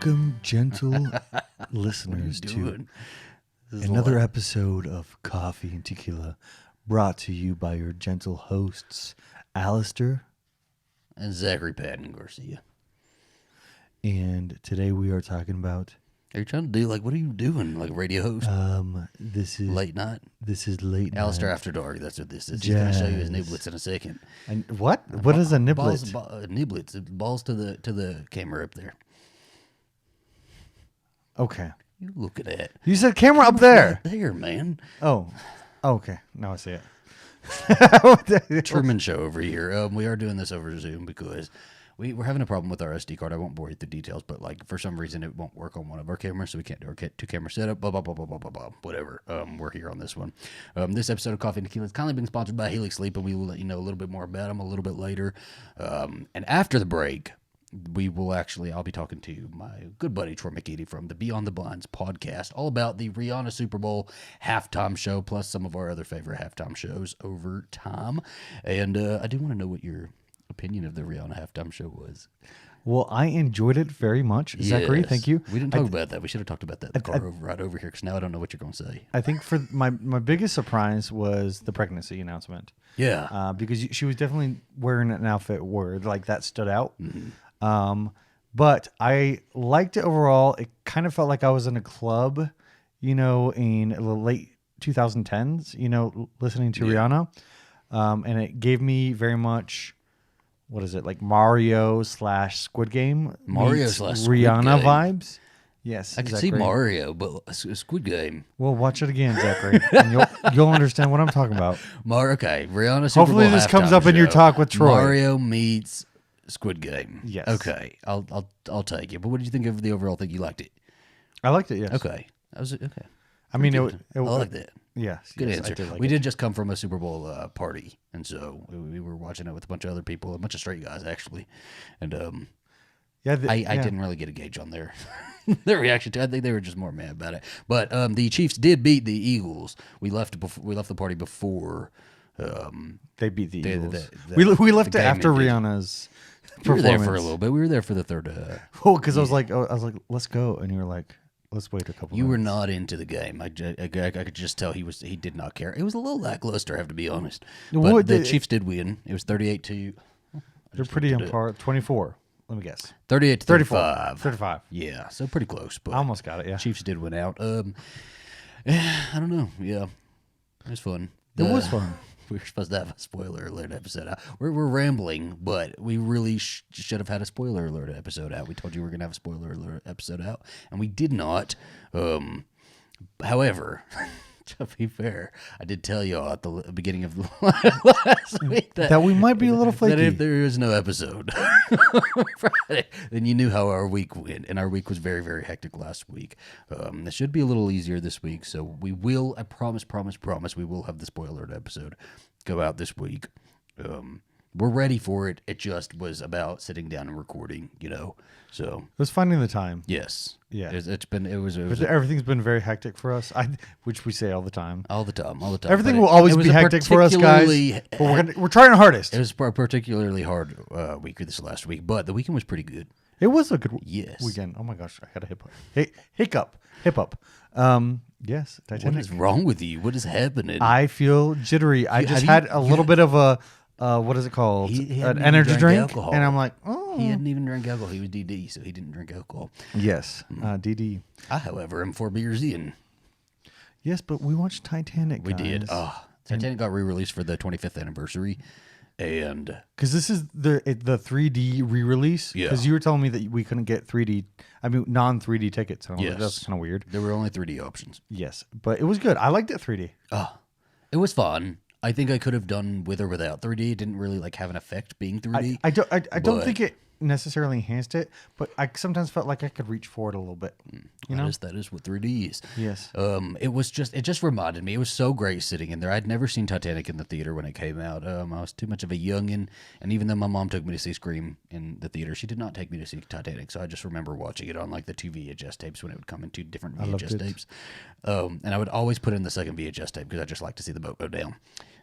Welcome, gentle listeners, to another episode of Coffee and Tequila, brought to you by your gentle hosts, Alastair and Zachary Patton Garcia. And today we are talking about... Are you trying to do, what are you doing? Like a radio host? This is... Late night? This is late night. Alastair After Dark, that's what this is. He's going to show you his niblets in a second. And what? What is a niblet? Niblets. Balls to the camera up there. Okay. You look at that. You said camera up there. Right there, man. Oh, okay. Now I see it. Truman Show over here. We are doing this over Zoom because we're having a problem with our SD card. I won't bore you with the details, but for some reason it won't work on one of our cameras, so we can't do our two-camera setup. Blah, blah, blah, blah, blah, blah, blah. Whatever. We're here on this one. This episode of Coffee and Tequila is kindly being sponsored by Helix Sleep, and we will let you know a little bit more about them a little bit later. And after the break, I'll be talking to my good buddy Troy McEady from the Beyond the Blinds podcast, all about the Rihanna Super Bowl halftime show, plus some of our other favorite halftime shows over time. And I do want to know what your opinion of the Rihanna halftime show was. Well, I enjoyed it very much. Yes. Zachary, thank you. We didn't talk about that. We should have talked about that in the car right over here, because now I don't know what you're going to say. I think for my biggest surprise was the pregnancy announcement. Yeah. Because she was definitely wearing an outfit where that stood out. Mm-hmm. But I liked it overall. It kind of felt like I was in a club, in the late 2010s, listening to Rihanna. And it gave me very much, what is it, like Mario / Squid Game? Mario / Rihanna vibes. Yes. I can see Mario, but Squid Game. Well, watch it again, Zachary, and you'll understand what I'm talking about. Okay, Rihanna Super Hopefully Bowl this comes halftime up in your show. talk with Troy. Mario meets Squid Game. Yes. Okay, I'll take it. But what did you think of the overall thing? You liked it? I liked it. Yes. Okay. That was okay. I mean, I like that. Yes. Good answer. I did like we it. did just come from a Super Bowl party, and so we were watching it with a bunch of other people, a bunch of straight guys actually, and I didn't really get a gauge on their reaction to it. I think they were just more mad about it. But the Chiefs did beat the Eagles. We left the party before. They beat the Eagles. We left it after Rihanna's performance. We were there for a little bit. We were there for the third. Because I was like, let's go, and you were like, let's wait a couple. You minutes. were not into the game. I could just tell he did not care. It was a little lackluster, I have to be honest. But the Chiefs did win. It was 38-2. They're pretty on par. 24. Let me guess. 38-35. 35. Yeah, so pretty close. But I almost got it. Yeah. Chiefs did win out. I don't know. Yeah, it was fun. It was fun. We were supposed to have a spoiler alert episode out. We're rambling, but we really should have had a spoiler alert episode out. We told you we were going to have a spoiler alert episode out, and we did not. However, to be fair, I did tell you all at the beginning of last week that we might be a little flaky. That if there is no episode Friday, then you knew how our week went, and our week was very, very hectic last week. It should be a little easier this week, so we will. I promise, we will have the spoiler alert episode go out this week. We're ready for it. It just was about sitting down and recording, So it was finding the time. Yes, yeah. Everything's been very hectic for us. Which we say all the time. All the time. Everything will always be hectic for us, guys. But we're trying our hardest. It was a particularly hard week this last week, but the weekend was pretty good. It was a good weekend. Oh my gosh, I had a hiccup. Yes, Titanic. What is wrong with you? What is happening? I feel jittery. I just had a little bit of a what is it called? An energy drink, alcohol. And I'm like, oh. He hadn't even drank alcohol. He was DD, so he didn't drink alcohol. Yes, DD. I, however, am 4 beers in. Yes, but we watched Titanic. We did. Titanic got re-released for the 25th anniversary. And because this is the 3D re-release, because you were telling me that we couldn't get 3D, non-3D tickets. And I was like, that's kind of weird. There were only 3D options. Yes, but it was good. I liked it 3D. It was fun. I think I could have done with or without 3D. It didn't really have an effect being 3D. I don't think it necessarily enhanced it, but I sometimes felt like I could reach forward a little bit. You know, that is what 3D is. yes. It just reminded me. It was so great sitting in there. I'd never seen Titanic in the theater when it came out. I was too much of a youngin', and even though my mom took me to see Scream in the theater, she did not take me to see Titanic. So I just remember watching it on like the 2 VHS tapes when it would come in 2 different VHS tapes. And I would always put in the second VHS tape because I just like to see the boat go down.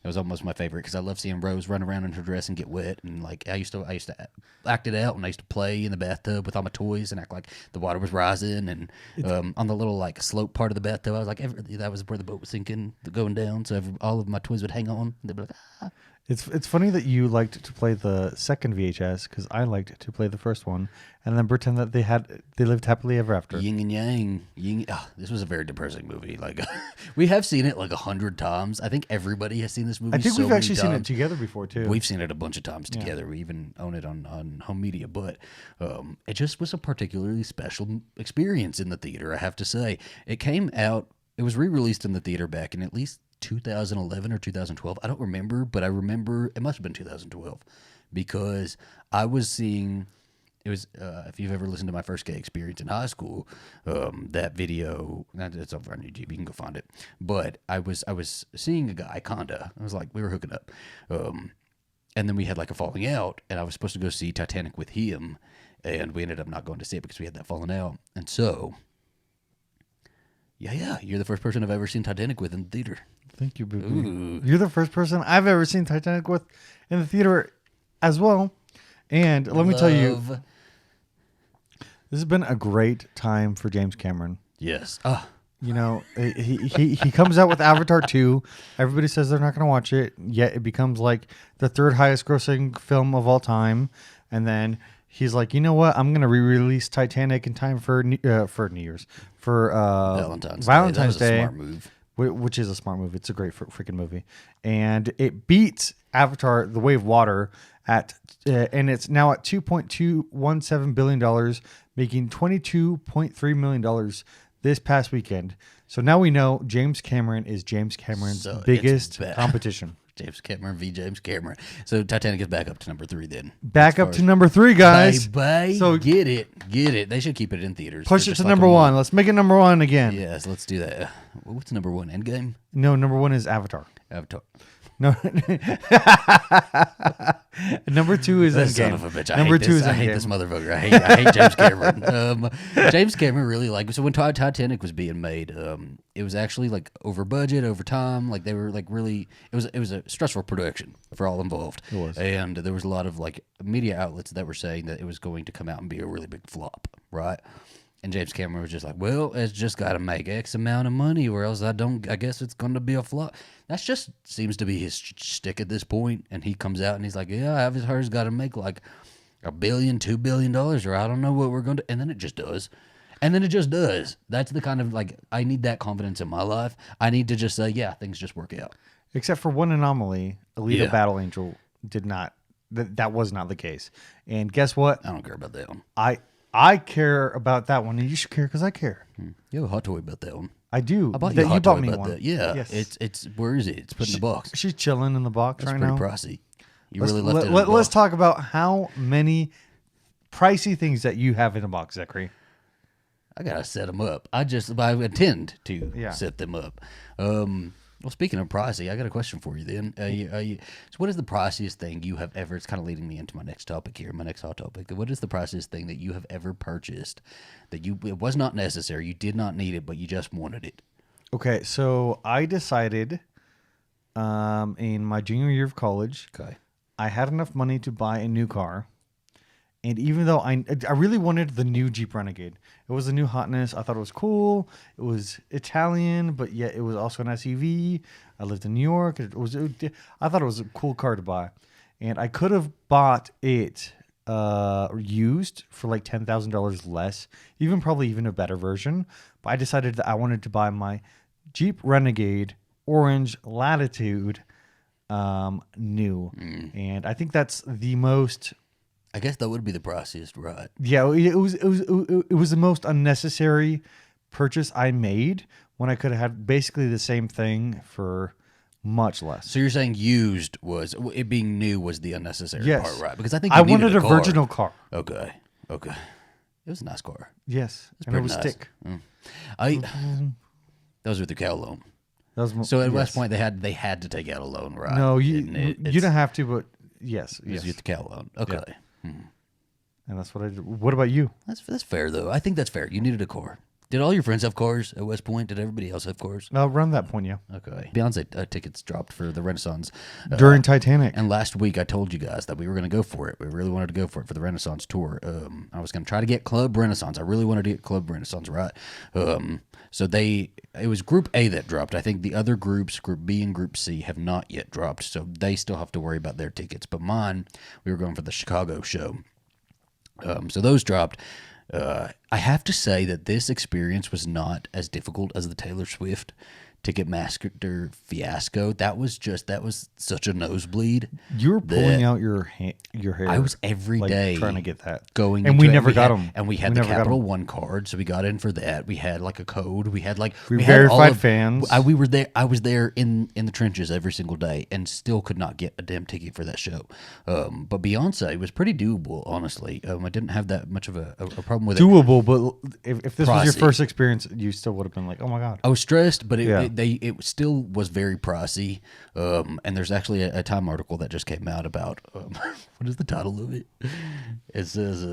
It was almost my favorite because I love seeing Rose run around in her dress and get wet, and like I used to act it out, and I used to play in the bathtub with all my toys and act like the water was rising, and on the little like slope part of the bathtub, I was like that was where the boat was sinking, going down, so all of my toys would hang on. They'd be like, ah. It's funny that you liked to play the second VHS because I liked to play the first one and then pretend that they lived happily ever after. Yin and yang. This was a very depressing movie. Like we have seen it like 100 times. I think everybody has seen this movie. I think we've actually seen it times. together before too. We've seen it a bunch of times together. We even own it on home media. But it just was a particularly special experience in the theater, I have to say. It came out. It was re-released in the theater back in at least 2011 or 2012. I don't remember, but I remember it must have been 2012 because I was seeing. It was if you've ever listened to my first gay experience in high school, that video. It's over on YouTube. You can go find it. But I was seeing a guy, kinda. I was like, we were hooking up, and then we had like a falling out, and I was supposed to go see Titanic with him, and we ended up not going to see it because we had that falling out, and so. Yeah, you're the first person I've ever seen Titanic with in the theater. Thank you, boo. You're the first person I've ever seen Titanic with in the theater as well. And let me tell you, this has been a great time for James Cameron. Yes. You know, he comes out with Avatar 2. Everybody says they're not going to watch it, yet it becomes like the 3rd highest grossing film of all time. And then he's like, you know what? I'm going to re-release Titanic in time for New Year's. For Valentine's Day. Smart move. Which is a smart move. It's a great freaking movie. And it beats Avatar, The Way of Water, and it's now at $2.217 billion, making $22.3 million this past weekend. So now we know James Cameron is James Cameron's biggest competition. James Cameron v. James Cameron. So Titanic is back up to number 3 then. Back up to number 3, guys. Bye. So get it. They should keep it in theaters. Push it to number 1. Let's make it number 1 again. Yes, let's do that. What's number 1? Endgame? No, number 1 is Avatar. No. Number 2 is Endgame. Son of a bitch. I hate this motherfucker. I hate James Cameron. James Cameron really so when Titanic was being made, it was actually like over budget, over time. Like they were like really, it was a stressful production for all involved. It was. And there was a lot of like media outlets that were saying that it was going to come out and be a really big flop, right? And James Cameron was just like, well, it's just got to make X amount of money or else I guess it's going to be a flop. That's just seems to be his shtick at this point. And he comes out and he's like, yeah, I've heard it's got to make like $1 billion, $2 billion, or I don't know what we're going to. And then it just does. That's the kind of like, I need that confidence in my life. I need to just say, yeah, things just work out. Except for one anomaly, Alita Battle Angel did not. That was not the case. And guess what? I don't care about that one. I care about that one, and you should care because I care. You have a hot toy about that one. I do. I bought you a hot toy about one. that. Yeah. Yes. It's where is it? It's put in the box. She's chilling in the box right now. That's pretty pricey. You really left it in the box. Let's talk about how many pricey things that you have in a box, Zachary. I gotta set them up. I intend to set them up. Well, speaking of pricey, I got a question for you then. So what is the priciest thing you have ever, it's kind of leading me into my next topic here, my next hot topic. What is the priciest thing that you have ever purchased that it was not necessary, you did not need it, but you just wanted it? Okay, so I decided in my junior year of college, I had enough money to buy a new car. And even though I really wanted the new Jeep Renegade, it was a new hotness. I thought it was cool. It was Italian, but yet it was also an SUV. I lived in New York. I thought it was a cool car to buy, and I could have bought it used for like $10,000 less, probably a better version. But I decided that I wanted to buy my Jeep Renegade Orange Latitude new, and I think that's the most. I guess that would be the priciest, right? Yeah, it was the most unnecessary purchase I made when I could have had basically the same thing for much less. So you're saying used was it being new was the unnecessary part, right? Because I think I wanted a virginal car. Okay. It was a nice car. Yes, It's and it pretty was nice. stick. That was with the cow loan. That was So at West Point, they had to take out a loan, right? No, you It's- you don't have to, but yes, It was with the cow loan. Okay. and that's what I did. What about you? That's fair, though. I think that's fair. You needed a car. Did all your friends have cars at West Point? Did everybody else have cars? Around that point, yeah. Okay. Beyonce tickets dropped for the Renaissance. During Titanic. And last week I told you guys that we were going to go for it. We really wanted to go for it for the Renaissance tour. I was going to try to get Club Renaissance. I really wanted to get Club Renaissance, right? So it was Group A that dropped. I think the other groups, Group B and Group C, have not yet dropped. So they still have to worry about their tickets. But mine, we were going for the Chicago show. So those dropped. I have to say that this experience was not as difficult as the Taylor Swift Ticketmaster fiasco. That was such a nosebleed. You were pulling out your hair. I was every day trying to get that going, and we never got them. And we had the Capital One card, so we got in for that. We had like a code. We had we verified fans. We were there. I was there in the trenches every single day, and still could not get a damn ticket for that show. But Beyonce was pretty doable, honestly. I didn't have that much of a problem with it. Doable, but if this was your Pricey. first experience, you still would have been like, oh my god. I was stressed, but it still was very pricey. And there's actually a Time article that just came out about what is the title of it? It says,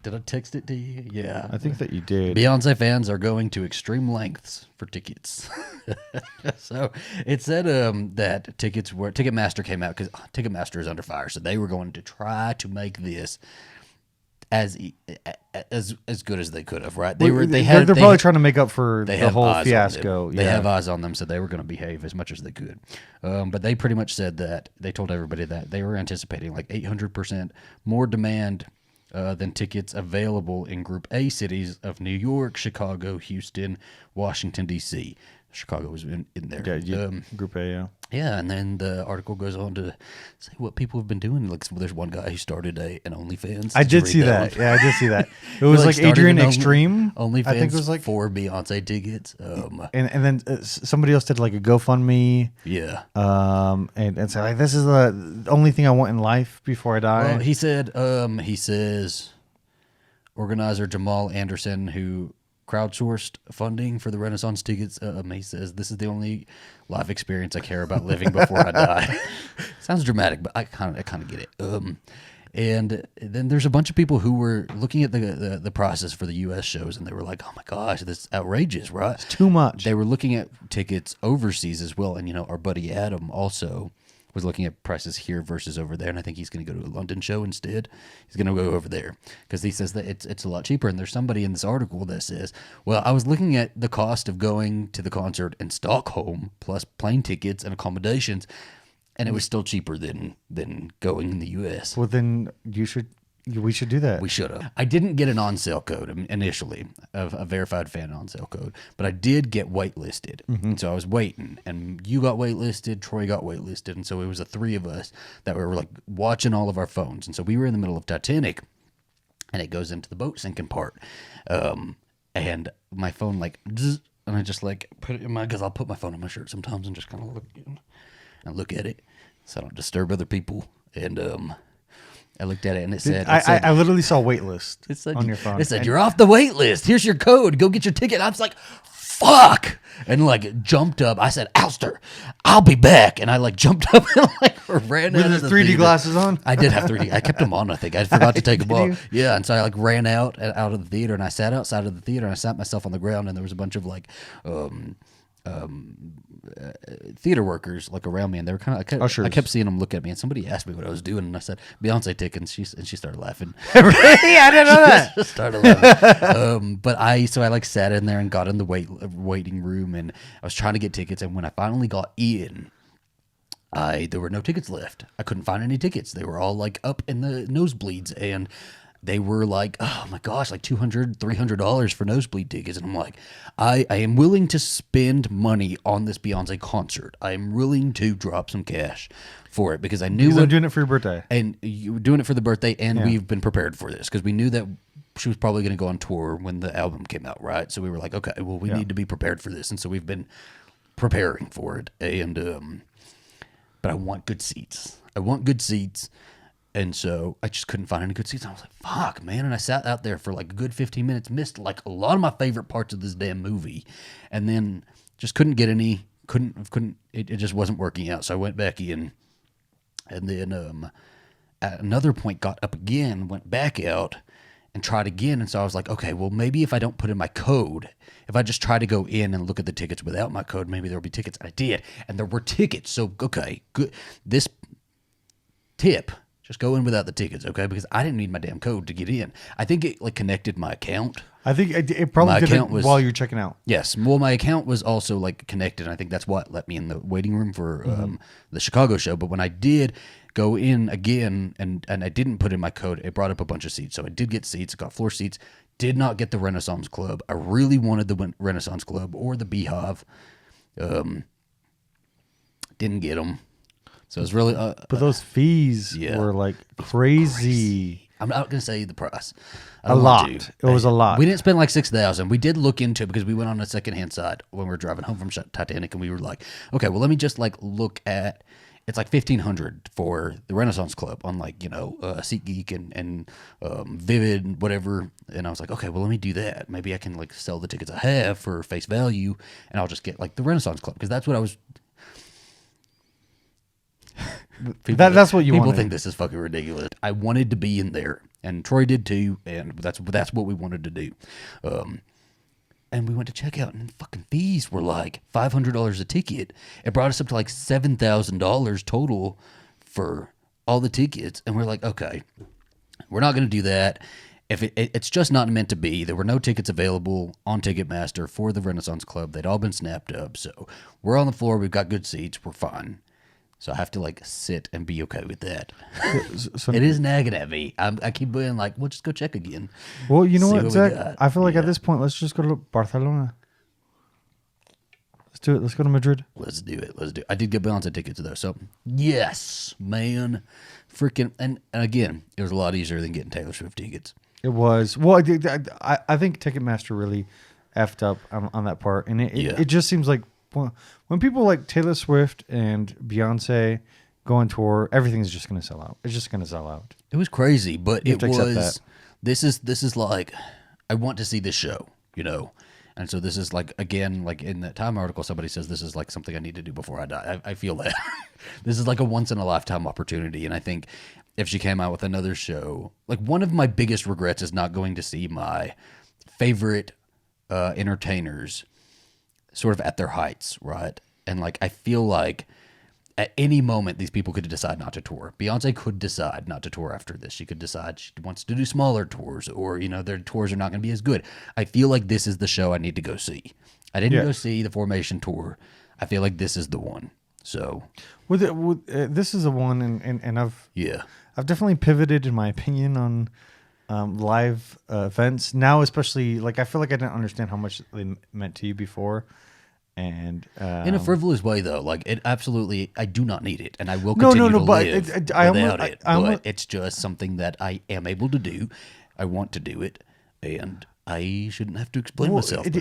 did I text it to you? Yeah, I think that you did. Beyonce fans are going to extreme lengths for tickets. So it said that Ticketmaster came out because Ticketmaster is under fire, so they were going to try to make this as good as they could have, right? They're probably trying to make up for the whole eyes on fiasco. them. They have eyes on them, so they were going to behave as much as they could. But they pretty much said that they told everybody that they were anticipating like 800% more demand than tickets available in Group A cities of New York, Chicago, Houston, Washington, D.C. Chicago was in there. Yeah, Group A, yeah. Yeah, and then the article goes on to say what people have been doing. Like, there's one guy who started an OnlyFans. I did see that. Yeah, I did see that. It was like Adrian Extreme. OnlyFans, I think it was like for Beyonce tickets. And then somebody else did like a GoFundMe. Yeah. And said like, this is the only thing I want in life before I die. Well, he says, organizer Jamal Anderson, who crowdsourced funding for the Renaissance tickets, he says, this is the only life experience I care about living before I die. Sounds dramatic, but I kind of get it. And then there's a bunch of people who were looking at the process for the U.S. shows, and they were like, oh my gosh, this is outrageous, right? It's too much. They were looking at tickets overseas as well, and our buddy Adam also was looking at prices here versus over there, and I think he's going to go to a London show instead. He's going to go over there because he says that it's a lot cheaper. And there's somebody in this article that says, well, I was looking at the cost of going to the concert in Stockholm plus plane tickets and accommodations, and it was still cheaper than going in the U.S. Well, then we should do that. We should have. I didn't get an on-sale code initially, a verified fan on-sale code, but I did get waitlisted. And so I was waiting, and you got waitlisted, Troy got waitlisted, and so it was the three of us that were like watching all of our phones. And so we were in the middle of Titanic, and it goes into the boat sinking part. And my phone like, zzz, and I just like put it in because I'll put my phone on my shirt sometimes and just kind of look at it so I don't disturb other people. And I looked at it and it said, I literally saw waitlist on your phone. It said, you're off the wait list. Here's your code. Go get your ticket. I was like, fuck. And like jumped up. I said, Alastair, I'll be back. And I like jumped up and like ran out with of the 3D theater. glasses on. I did have 3D. I kept them on, I think. I forgot to take them off. Yeah. And so I like ran out of the theater, and I sat outside of the theater, and I sat myself on the ground, and there was a bunch of like, theater workers like around me, and they were kind of. I kept seeing them look at me, and somebody asked me what I was doing, and I said Beyonce tickets, and she started laughing. Yeah, I didn't know that. Just started laughing. But I like sat in there and got in the waiting room, and I was trying to get tickets, and when I finally got in, there were no tickets left. I couldn't find any tickets. They were all like up in the nosebleeds, and they were like, oh my gosh, like $200, $300 for nosebleed tickets. And I'm like, I am willing to spend money on this Beyonce concert. I am willing to drop some cash for it because I knew I'm doing it for your birthday. And you were doing it for the birthday, and we've been prepared for this because we knew that she was probably going to go on tour when the album came out, right? So we were like, okay, well, we need to be prepared for this. And so we've been preparing for it. And but I want good seats. And so I just couldn't find any good seats. I was like, fuck, man. And I sat out there for like a good 15 minutes, missed like a lot of my favorite parts of this damn movie. And then just couldn't get any, it just wasn't working out. So I went back in. And then at another point got up again, went back out and tried again. And so I was like, okay, well, maybe if I don't put in my code, if I just try to go in and look at the tickets without my code, maybe there'll be tickets. And I did. And there were tickets. So, okay, good. This tip, just go in without the tickets, okay? Because I didn't need my damn code to get in. I think it like connected my account. I think it probably did it while you're checking out. Yes. Well, my account was also like connected. And I think that's what let me in the waiting room for the Chicago show. But when I did go in again and I didn't put in my code, it brought up a bunch of seats. So I did get seats, got floor seats, did not get the Renaissance Club. I really wanted the Renaissance Club or the Beehive. Didn't get them. So it was really... but those fees were like crazy. I'm not going to say the price. A lot. It was a lot. We didn't spend like $6,000. We did look into it because we went on a secondhand site when we were driving home from Titanic, and we were like, okay, well, let me just like look at... It's like $1,500 for the Renaissance Club on like, SeatGeek and Vivid, whatever. And I was like, okay, well, let me do that. Maybe I can like sell the tickets I have for face value, and I'll just get like the Renaissance Club because that's what I was... That's what you People wanted. think this is fucking ridiculous. I wanted to be in there, and Troy did too, and that's what we wanted to do. And we went to check out, and fucking fees were like $500 a ticket. It brought us up to like $7,000 total for all the tickets, and we're like, okay, we're not going to do that. If it's just not meant to be. There were no tickets available on Ticketmaster for the Renaissance Club. They'd all been snapped up, so we're on the floor. We've got good seats. We're fine. So I have to like sit and be okay with that. So, it is nagging at me. I keep being like, well, just go check again. Well, you know what, Zach? I feel like at this point, let's just go to Barcelona. Let's do it. Let's go to Madrid. Let's do it. I did get Beyonce tickets though. So yes, man. Freaking. And again, it was a lot easier than getting Taylor Swift tickets. It was. Well, I think Ticketmaster really effed up on that part. And it just seems like when people like Taylor Swift and Beyonce go on tour, everything's just going to sell out. It's just going to sell out. It was crazy, but You have to accept that. This is like, I want to see this show, And so this is like, again, like in that Time article, somebody says this is like something I need to do before I die. I feel that. This is like a once in a lifetime opportunity. And I think if she came out with another show, like one of my biggest regrets is not going to see my favorite entertainers sort of at their heights, right? And like, I feel like at any moment, these people could decide not to tour. Beyonce could decide not to tour after this. She could decide she wants to do smaller tours, or, their tours are not going to be as good. I feel like this is the show I need to go see. I didn't go see the Formation tour. I feel like this is the one. So, this is the one, and I've definitely pivoted in my opinion on live events now, especially like I feel like I didn't understand how much they meant to you before. And in a frivolous way, though, like it absolutely, I do not need it, and I will continue to live without it. But it's just something that I am able to do. I want to do it, and I shouldn't have to explain myself. In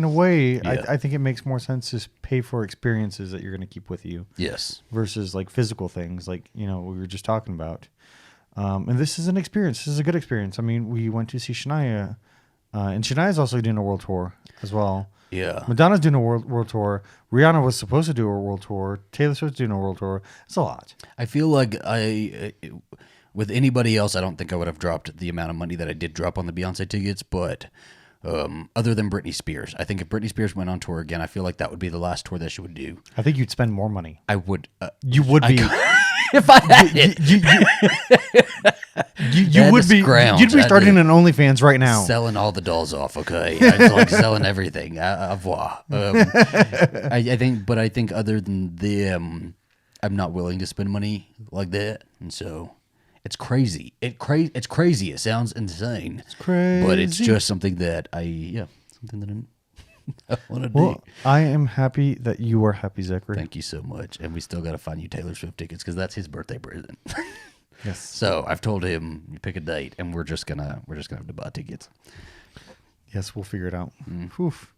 a way, I think it makes more sense to pay for experiences that you're going to keep with you. Yes. Versus like physical things, like we were just talking about. And this is an experience. This is a good experience. I mean, we went to see Shania. And Shania's also doing a world tour as well. Yeah. Madonna's doing a world tour. Rihanna was supposed to do a world tour. Taylor Swift's doing a world tour. It's a lot. I feel like with anybody else, I don't think I would have dropped the amount of money that I did drop on the Beyonce tickets, but other than Britney Spears. I think if Britney Spears went on tour again, I feel like that would be the last tour that she would do. I think you'd spend more money. I would. You would be. If I had it. You would be. You'd be starting an OnlyFans right now. Selling all the dolls off, okay? It's like selling everything. Au revoir. I think other than them, I'm not willing to spend money like that. And so it's crazy. It's crazy. It sounds insane. It's crazy. But it's just something that I want to do. I am happy that you are happy, Zachary. Thank you so much. And we still got to find you Taylor Swift tickets because that's his birthday present. Yes. So I've told him you pick a date, and we're just gonna have to buy tickets. Yes, we'll figure it out. Mm. Oof.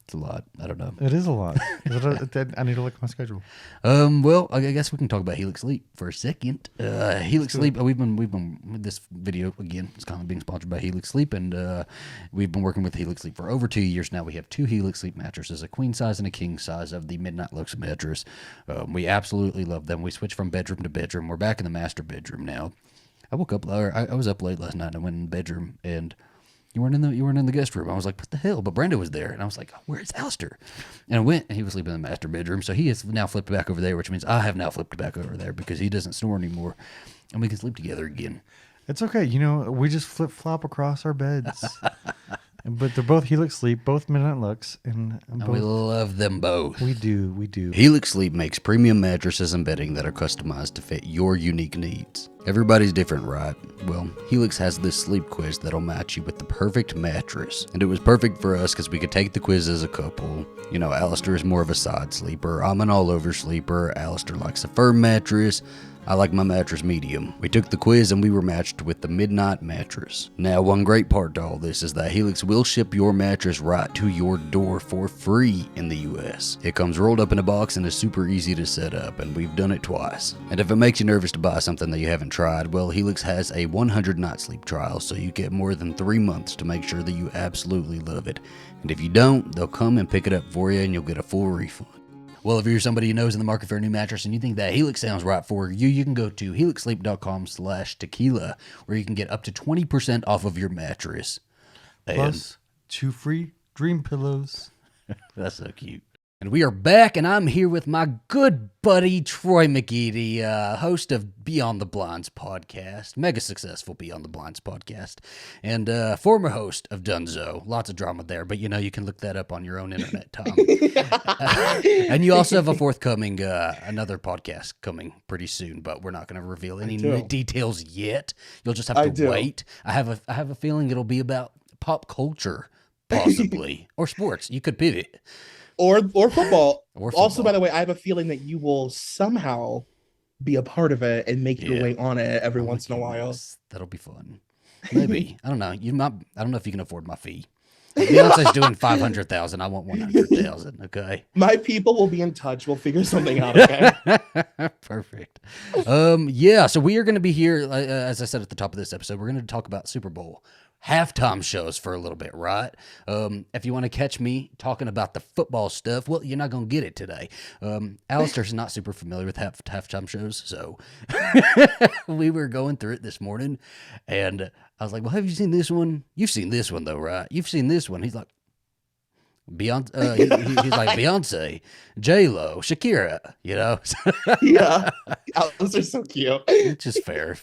It's a lot. I don't know. It is a lot. I need to look at my schedule. Well, I guess we can talk about Helix Sleep for a second. Helix Sleep. We've been this video again. It's kind of being sponsored by Helix Sleep, and we've been working with Helix Sleep for over 2 years now. We have 2 Helix Sleep mattresses, a queen size and a king size of the Midnight Lux mattress. We absolutely love them. We switched from bedroom to bedroom. We're back in the master bedroom now. I woke up. I was up late last night. And I went in the bedroom and. You weren't in the guest room. I was like, what the hell? But Brenda was there. And I was like, where's Alastair? And I went, and he was sleeping in the master bedroom. So he has now flipped back over there, which means I have now flipped back over there because he doesn't snore anymore. And we can sleep together again. It's okay. We just flip-flop across our beds. But they're both Helix Sleep, both Midnight Lux. And we love them both. We do. Helix Sleep makes premium mattresses and bedding that are customized to fit your unique needs. Everybody's different, right? Well, Helix has this sleep quiz that'll match you with the perfect mattress. And it was perfect for us because we could take the quiz as a couple. Alastair is more of a side sleeper. I'm an all-over sleeper. Alastair likes a firm mattress. I like my mattress medium. We took the quiz and we were matched with the Midnight mattress. Now, one great part to all this is that Helix will ship your mattress right to your door for free in the US. It comes rolled up in a box and is super easy to set up, and we've done it twice. And if it makes you nervous to buy something that you haven't tried, well, Helix has a 100-night sleep trial, so you get more than 3 months to make sure that you absolutely love it. And if you don't, they'll come and pick it up for you and you'll get a full refund. Well, if you're somebody who knows in the market for a new mattress and you think that Helix sounds right for you, you can go to helixsleep.com/tequila, where you can get up to 20% off of your mattress. Plus 2 free dream pillows. That's so cute. And we are back, and I'm here with my good buddy, Troy McEady, host of Beyond the Blinds podcast, mega successful Beyond the Blinds podcast, and former host of Dunzo. Lots of drama there, but you can look that up on your own internet, Tom. And you also have a forthcoming, another podcast coming pretty soon, but we're not going to reveal any details yet. You'll just have to wait. I have a feeling it'll be about pop culture, possibly, or sports. You could pivot. Or football. Also, by the way, I have a feeling that you will somehow be a part of it and make your way on it every once in a while. That'll be fun. Maybe. I don't know. I don't know if you can afford my fee. Beyonce's doing 500,000. I want 100,000. Okay. My people will be in touch. We'll figure something out. Okay. Perfect. Yeah. So we are going to be here, as I said at the top of this episode. We're going to talk about Super Bowl halftime shows for a little bit, right? If you want to catch me talking about the football stuff, well, you're not going to get it today. Alastair's not super familiar with halftime shows, so we were going through it this morning, and I was like, well, have you seen this one? You've seen this one, though, right? You've seen this one. He's like, Beyonce, he's like Beyonce, J-Lo, Shakira, Yeah, those are so cute. It's just fair.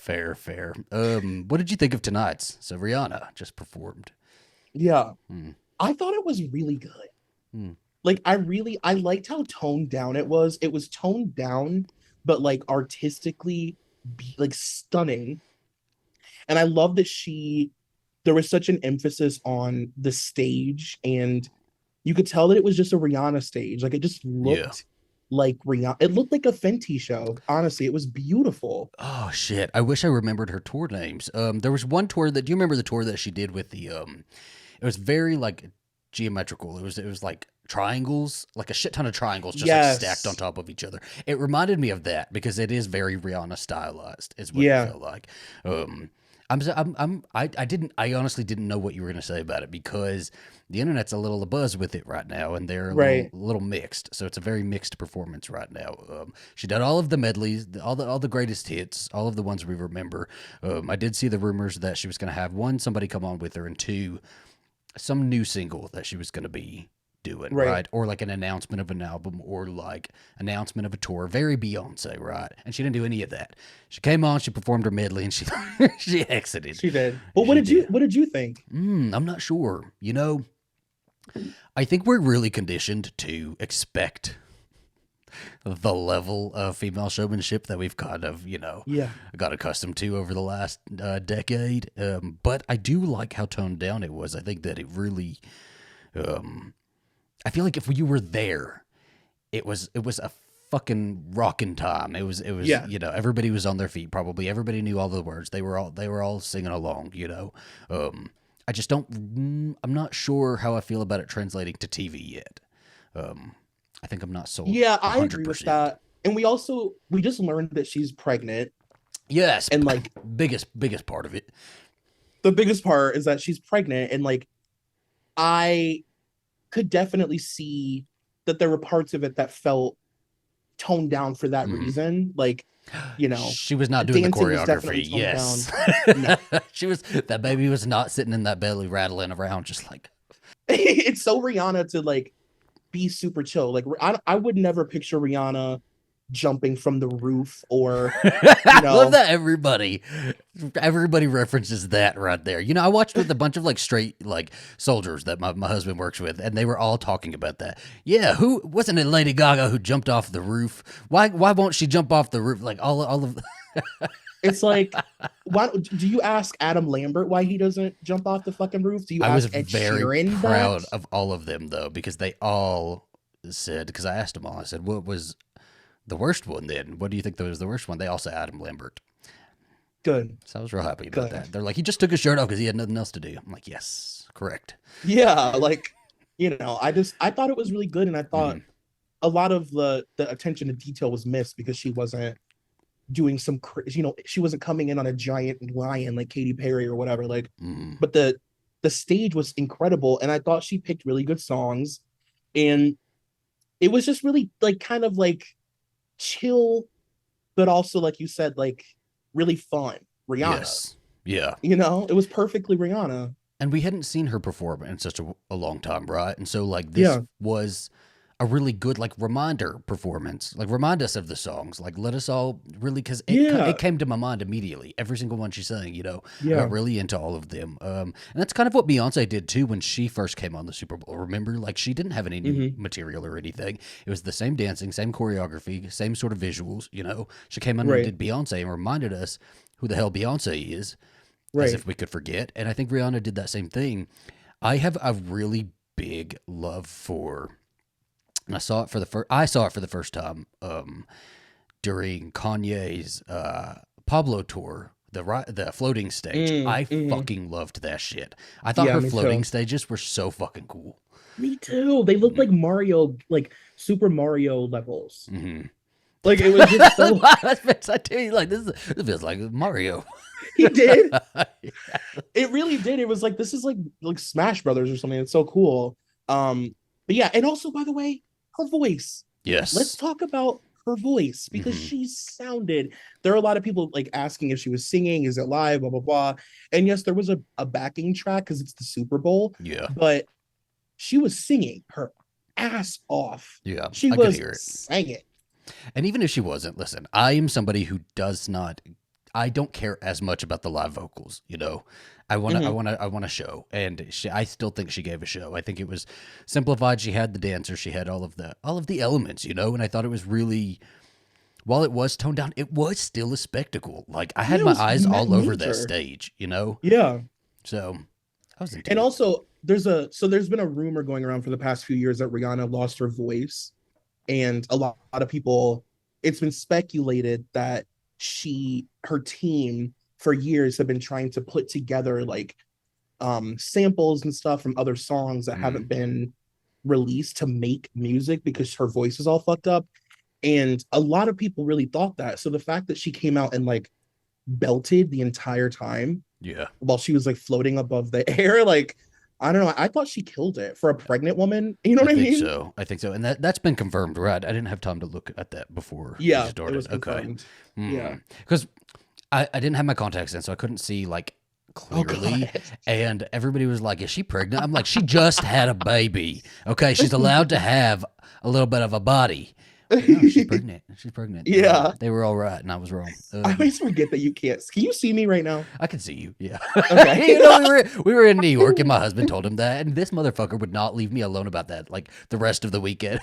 What did you think of tonight's? So Rihanna just performed. Yeah, I thought it was really good. Like I liked how toned down it was. It was toned down, but like artistically, like stunning. And I love that there was such an emphasis on the stage, and you could tell that it was just a Rihanna stage. Like it just looked like Rihanna. It looked like a Fenty show. Honestly, it was beautiful. Oh shit! I wish I remembered her tour names. There was one tour do you remember the tour that she did with the It was very like geometrical. It was like triangles, like a shit ton of triangles, just like stacked on top of each other. It reminded me of that because it is very Rihanna stylized. Is what it felt like. I honestly didn't know what you were going to say about it because the internet's a little abuzz with it right now, and they're a little mixed. So it's a very mixed performance right now. She did all of the medleys, all the greatest hits, all of the ones we remember. I did see the rumors that she was going to have somebody come on with her, and 2, some new single that she was going to be doing, right? Or like an announcement of an album, or like announcement of a tour. Very Beyonce, right? And she didn't do any of that. She came on, she performed her medley, and she exited. She did. But what did you think? I'm not sure. I think we're really conditioned to expect the level of female showmanship that we've kind of, got accustomed to over the last decade. But I do like how toned down it was. I think that it really, I feel like if you were there, it was a fucking rocking time. It was everybody was on their feet. Probably everybody knew all the words. They were all singing along. I just don't. I'm not sure how I feel about it translating to TV yet. I think I'm not sold. Yeah, I 100%. agree with that. And we just learned that she's pregnant. Yes, And like biggest part of it. the biggest part is that she's pregnant, and like I could definitely see that there were parts of it that felt toned down for that reason. Like, you know, she was not doing the dancing was definitely choreography. toned Yes, down. No. that baby was not sitting in that belly rattling around just like. It's so Rihanna to like be super chill. Like I would never picture Rihanna jumping from the roof or I love that everybody references that right there. You know, I watched with a bunch of like straight like soldiers that my husband works with, and they were all talking about that. Yeah, who wasn't it Lady Gaga who jumped off the roof? Why won't she jump off the roof? Like all of It's like, why do you ask Adam Lambert why he doesn't jump off the fucking roof? Do you I was ask Ed very Sheeran proud that? of all of them though, because they all said, because I asked them all, I said, what was the worst one then? What do you think was the worst one? They all said Adam Lambert. Good. So I was real happy about that. They're like, he just took his shirt off because he had nothing else to do. I'm like, yes, correct. Yeah, like, you know, I thought it was really good, and I thought a lot of the attention to detail was missed because she wasn't doing some, you know, she wasn't coming in on a giant lion like Katy Perry or whatever. Like, but the stage was incredible, and I thought she picked really good songs, and it was just really like kind of like chill, but also like you said, like really fun. Rihanna. Yes. Yeah. You know, it was perfectly Rihanna. And we hadn't seen her perform in such a long time, right? And so like this was a really good like reminder performance. Like remind us of the songs. Like let us all really, because it came to my mind immediately. Every single one she sang, you know. I got really into all of them. And that's kind of what Beyonce did too when she first came on the Super Bowl. Remember, like she didn't have any new material or anything. It was the same dancing, same choreography, same sort of visuals. You know, she came on and did Beyonce and reminded us who the hell Beyonce is, as if we could forget. And I think Rihanna did that same thing. I have a really big love for. And I saw it for the first time during Kanye's Pablo tour, the floating stage. I fucking loved that shit. I thought her floating stages were so fucking cool. Me too. They looked like Mario, like Super Mario levels. Like it was just so. I tell you, like this feels like Mario. He did. It really did. It was like this is like Smash Brothers or something. It's so cool. But yeah, and also by the way, her voice. Yes. Let's talk about her voice because she sounded. There are a lot of people like asking if she was singing, is it live, blah blah blah. And yes, there was a backing track because it's the Super Bowl. Yeah. But she was singing her ass off. Yeah. She I was could hear it. singing. And even if she wasn't, listen, I am somebody who does not. I don't care as much about the live vocals, you know. I want a show, and I still think she gave a show. I think it was simplified. She had the dancer, she had all of the elements, you know. And I thought it was really, while it was toned down, it was still a spectacle. Like I had my eyes all over that stage, you know. Yeah. So I was into and it. also there's been a rumor going around for the past few years that Rihanna lost her voice, and a lot of people. It's been speculated that her team for years have been trying to put together like samples and stuff from other songs that haven't been released to make music because her voice is all fucked up. And a lot of people really thought that. So the fact that she came out and like belted the entire time while she was like floating above the air, like I don't know. I thought she killed it for a pregnant woman. You know what I mean? I think so. And that's been confirmed, right? I didn't have time to look at that before. Yeah, we started. it was confirmed. Yeah. Because I didn't have my contacts in, so I couldn't see like clearly. And everybody was like, is she pregnant? I'm like, she just had a baby. Okay, she's allowed to have a little bit of a body. No, she's pregnant. She's pregnant. Yeah. They were all right, and I was wrong. I always forget that you can't. Can you see me right now? I can see you. Yeah. Okay. You know, we were in New York, and my husband told him that, and this motherfucker would not leave me alone about that. Like the rest of the weekend,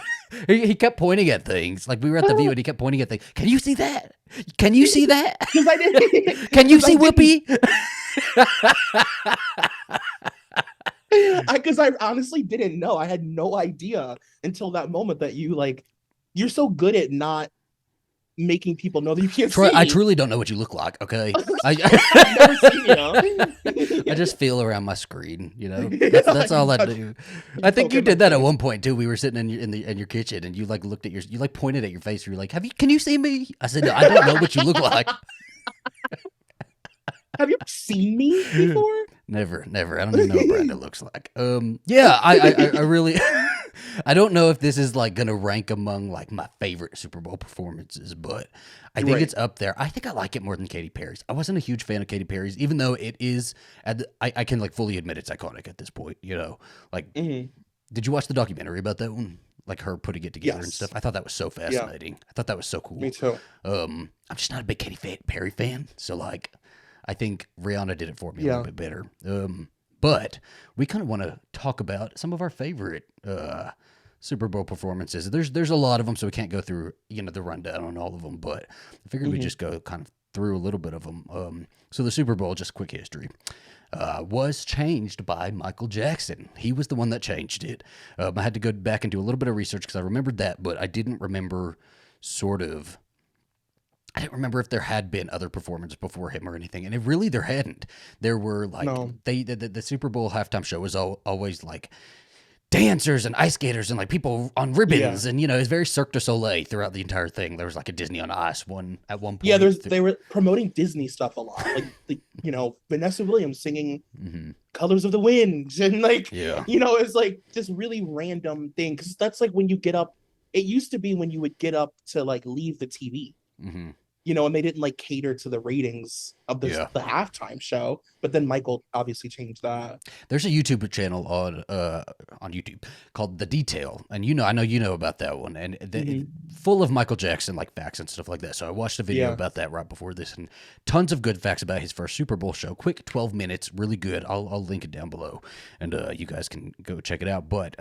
he kept pointing at things. Like we were at the View, and he kept pointing at things. Can you see that? Can you see that? Because I didn't. Can you see Whoopi? Because I honestly didn't know. I had no idea until that moment that you like. You're so good at not making people know that you can't Troy, see. I truly don't know what you look like. Okay, I've never seen you know. I just feel around my screen. That's all I do. I think you did that at one point too. We were sitting in your kitchen, and you like looked at you like pointed at your face. You're like, Can you see me?" I said, "No, I don't know what you look like." Have you ever seen me before? Never. I don't even know what Brandon looks like. Yeah, I really, I don't know if this is like gonna rank among like my favorite Super Bowl performances, but I think it's up there. I think I like it more than Katy Perry's. I wasn't a huge fan of Katy Perry's, even though it is. I can like fully admit it's iconic at this point. Like, did you watch the documentary about that one? Like her putting it together and stuff. I thought that was so fascinating. I thought that was so cool. Me too. I'm just not a big Katy Perry fan, so like. I think Rihanna did it for me a little bit better. But we kind of want to talk about some of our favorite Super Bowl performances. There's a lot of them, so we can't go through the rundown on all of them. But I figured we'd just go kind of through a little bit of them. So the Super Bowl, just quick history, was changed by Michael Jackson. He was the one that changed it. I had to go back and do a little bit of research because I remembered that, but I didn't remember I didn't remember if there had been other performances before him or anything, and there hadn't. There were like the Super Bowl halftime show was always like dancers and ice skaters and like people on ribbons, and it's very Cirque du Soleil throughout the entire thing. There was like a Disney on Ice one at one point. Yeah, they were promoting Disney stuff a lot, like Vanessa Williams singing "Colors of the Wind" and it's like this really random thing because that's like when you get up. It used to be when you would get up to like leave the TV. And they didn't like cater to the ratings of the halftime show. But then Michael obviously changed that. There's a YouTube channel on YouTube called The Detail, and I know you know about that one, and full of Michael Jackson like facts and stuff like that. So I watched a video about that right before this, and tons of good facts about his first Super Bowl show. Quick 12 minutes, really good. I'll link it down below, and you guys can go check it out. But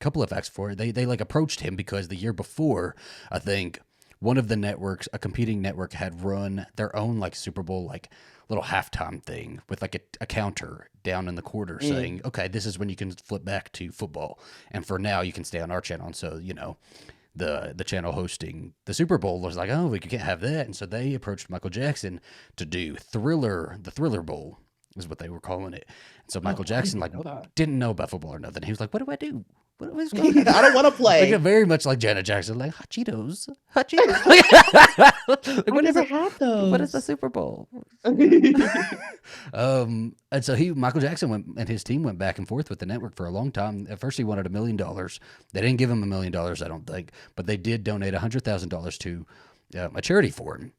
couple of facts for it. They like approached him because the year before, I think, one of the networks, a competing network, had run their own like Super Bowl like little halftime thing with like a counter down in the quarter saying, "Okay, this is when you can flip back to football, and for now you can stay on our channel." And so the channel hosting the Super Bowl was like, "Oh, we can't have that," and so they approached Michael Jackson to do the Thriller Bowl is what they were calling it. And so Michael Jackson didn't know about football or nothing. He was like, "What do I do? What is going on?" I don't want to play. Like very much like Janet Jackson, like hot Cheetos. Like, what is it? What is the Super Bowl? And so Michael Jackson and his team went back and forth with the network for a long time. At first, he wanted $1 million. They didn't give him $1 million, I don't think, but they did donate $100,000 to a charity for him.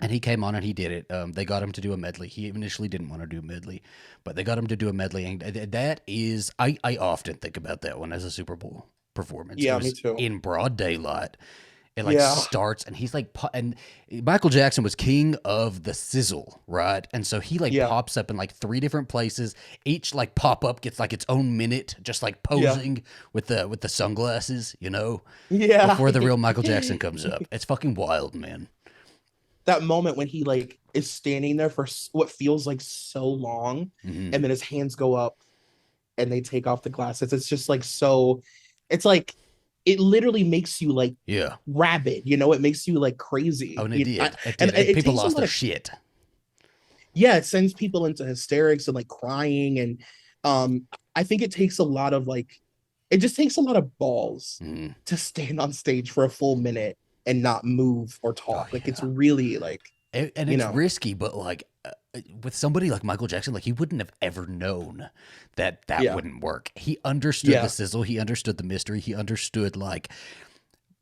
And he came on and he did it. They got him to do a medley. He initially didn't want to do a medley, but they got him to do a medley. And that is, I often think about that one as a Super Bowl performance. Yeah, me too. In broad daylight. It starts and he's like, and Michael Jackson was king of the sizzle, right? And so he pops up in like 3 different places. Each like pop up gets like its own minute, just like posing with the sunglasses, before the real Michael Jackson comes up. It's fucking wild, man. That moment when he like is standing there for what feels like so long, and then his hands go up and they take off the glasses. It's just like it's like it literally makes you like rabid, it makes you like crazy. Oh, and it did. And people lost their shit. Yeah, it sends people into hysterics and like crying, and I think it takes a lot of it just takes a lot of balls to stand on stage for a full minute and not move or talk. It's really like, and it's risky, but like with somebody like Michael Jackson, like he wouldn't have ever known that wouldn't work. He understood the sizzle. He understood the mystery. He understood like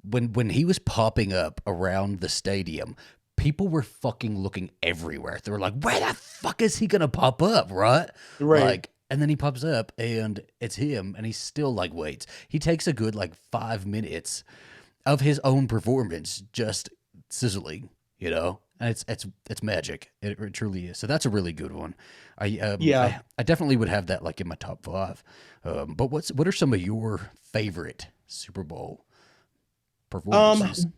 when he was popping up around the stadium, people were fucking looking everywhere. They were like, where the fuck is he going to pop up? Right. Like, and then he pops up and it's him and he still like waits. He takes a good like 5 minutes of his own performance, just sizzling, and it's magic. It truly is. So that's a really good one. I definitely would have that like in my top 5. But what are some of your favorite Super Bowl performances?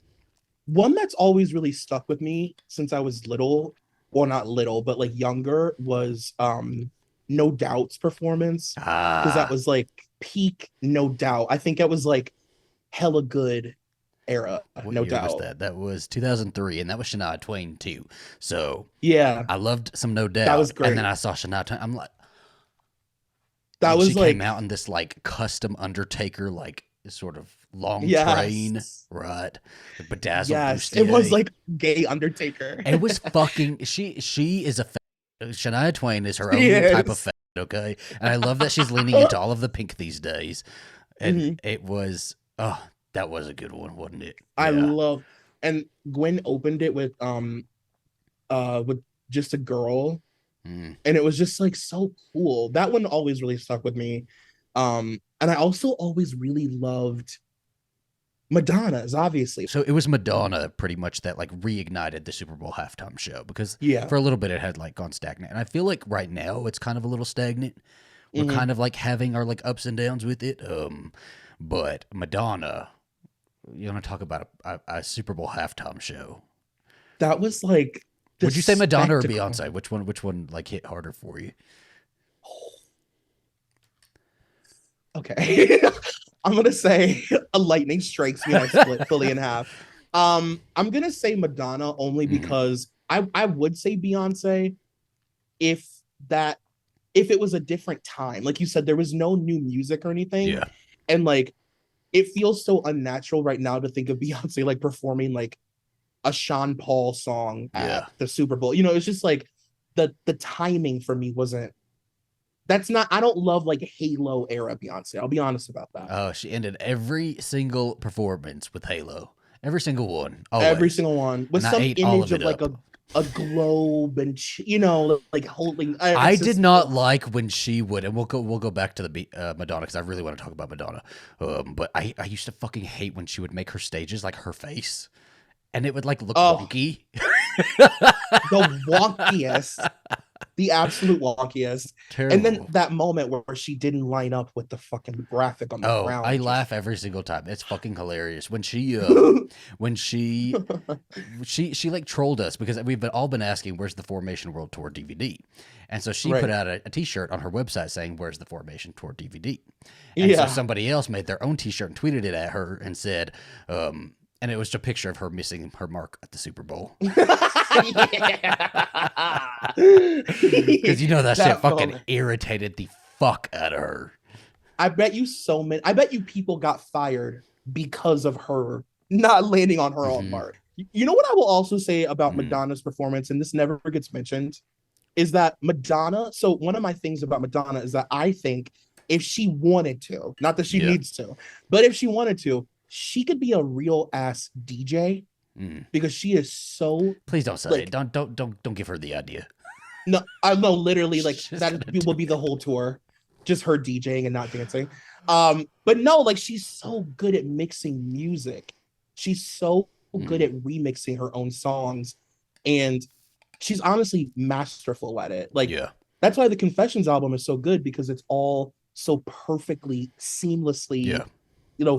One that's always really stuck with me since I was little, well, not little, but like younger, was No Doubt's performance, because that was like peak No Doubt. I think it was like hella good. era, What no year was doubt. that? That was 2003, and that was Shania Twain too. So Yeah, I loved some No that was Doubt, and then great. I saw Shania Twain. I'm like, That and she was came like, out in this like custom Undertaker like sort of long train, yes, right? Like bedazzled yes. It was bustier. like gay Undertaker. It was fucking. She is a Shania Twain is her She own type of is. fat, okay? And I love that she's leaning into all of the pink these days. And Mhm. it was that was a good one, wasn't it? I Yeah. love, and Gwen opened it with just a girl, Mm. and it was just like so cool. That one always really stuck with me. And I also always really loved Madonna's, obviously. So it was Madonna pretty much that like reignited the Super Bowl halftime show because Yeah. for a little bit it had like gone stagnant. And I feel like right now it's kind of a little stagnant. We're Hmm. kind of like having our like ups and downs with it. But Madonna, you want to talk about a Super Bowl halftime show? That was like the Would you say Madonna or spectacle. Beyonce? Which one like hit harder for you? Okay. I'm gonna say a lightning strikes me and I split fully in half. I'm gonna say Madonna only Mm, because I would say Beyonce if that if it was a different time. Like you said, there was no new music or anything. yeah, And like it feels so unnatural right now to think of Beyonce like performing like a Sean Paul song yeah. at the Super Bowl. You know, it's just like the timing for me wasn't that's not I don't love like Halo era Beyonce. I'll be honest about that. Oh, she ended every single performance with Halo. Every single one, Every always. single one with And I some ate all image of of it like up. a globe and you know like holding I it's did just not ugh. like when she would, and we'll go back to the Madonna because I really want to talk about Madonna. But I used to fucking hate when she would make her stages like her face, and it would like look Oh, wonky. the wonkiest, the absolute wonkiest. And then Terrible. that moment where she didn't line up with the fucking graphic on the Oh, I ground just laugh every single time. It's fucking hilarious when she when she like trolled us because we've all been asking where's the Formation World Tour DVD, and so she put right. out a T-shirt on her website saying where's the Formation Tour DVD, and so Yeah. somebody else made their own T-shirt and tweeted it at her and said, and it was a picture of her missing her mark at the Super Bowl Yeah. because you know that shit That fucking moment. irritated the fuck out of her. I bet you people got fired because of her not landing on her own Hmm. mark. You know what I will also say about Mm, Madonna's performance, and this never gets mentioned, is that Madonna. So one of my things about Madonna is that I think if she wanted to, not that she yeah. needs to, but if she wanted to, she could be a real ass DJ Mm. because she is so Please don't say it. like Don't give her the idea. no, I know literally like She's that gonna do will be the it. whole tour, just her DJing and not dancing. But no, like she's so good at mixing music. She's so good Mm, at remixing her own songs, and she's honestly masterful at it. Like yeah, that's why the Confessions album is so good because it's all so perfectly, yeah. seamlessly,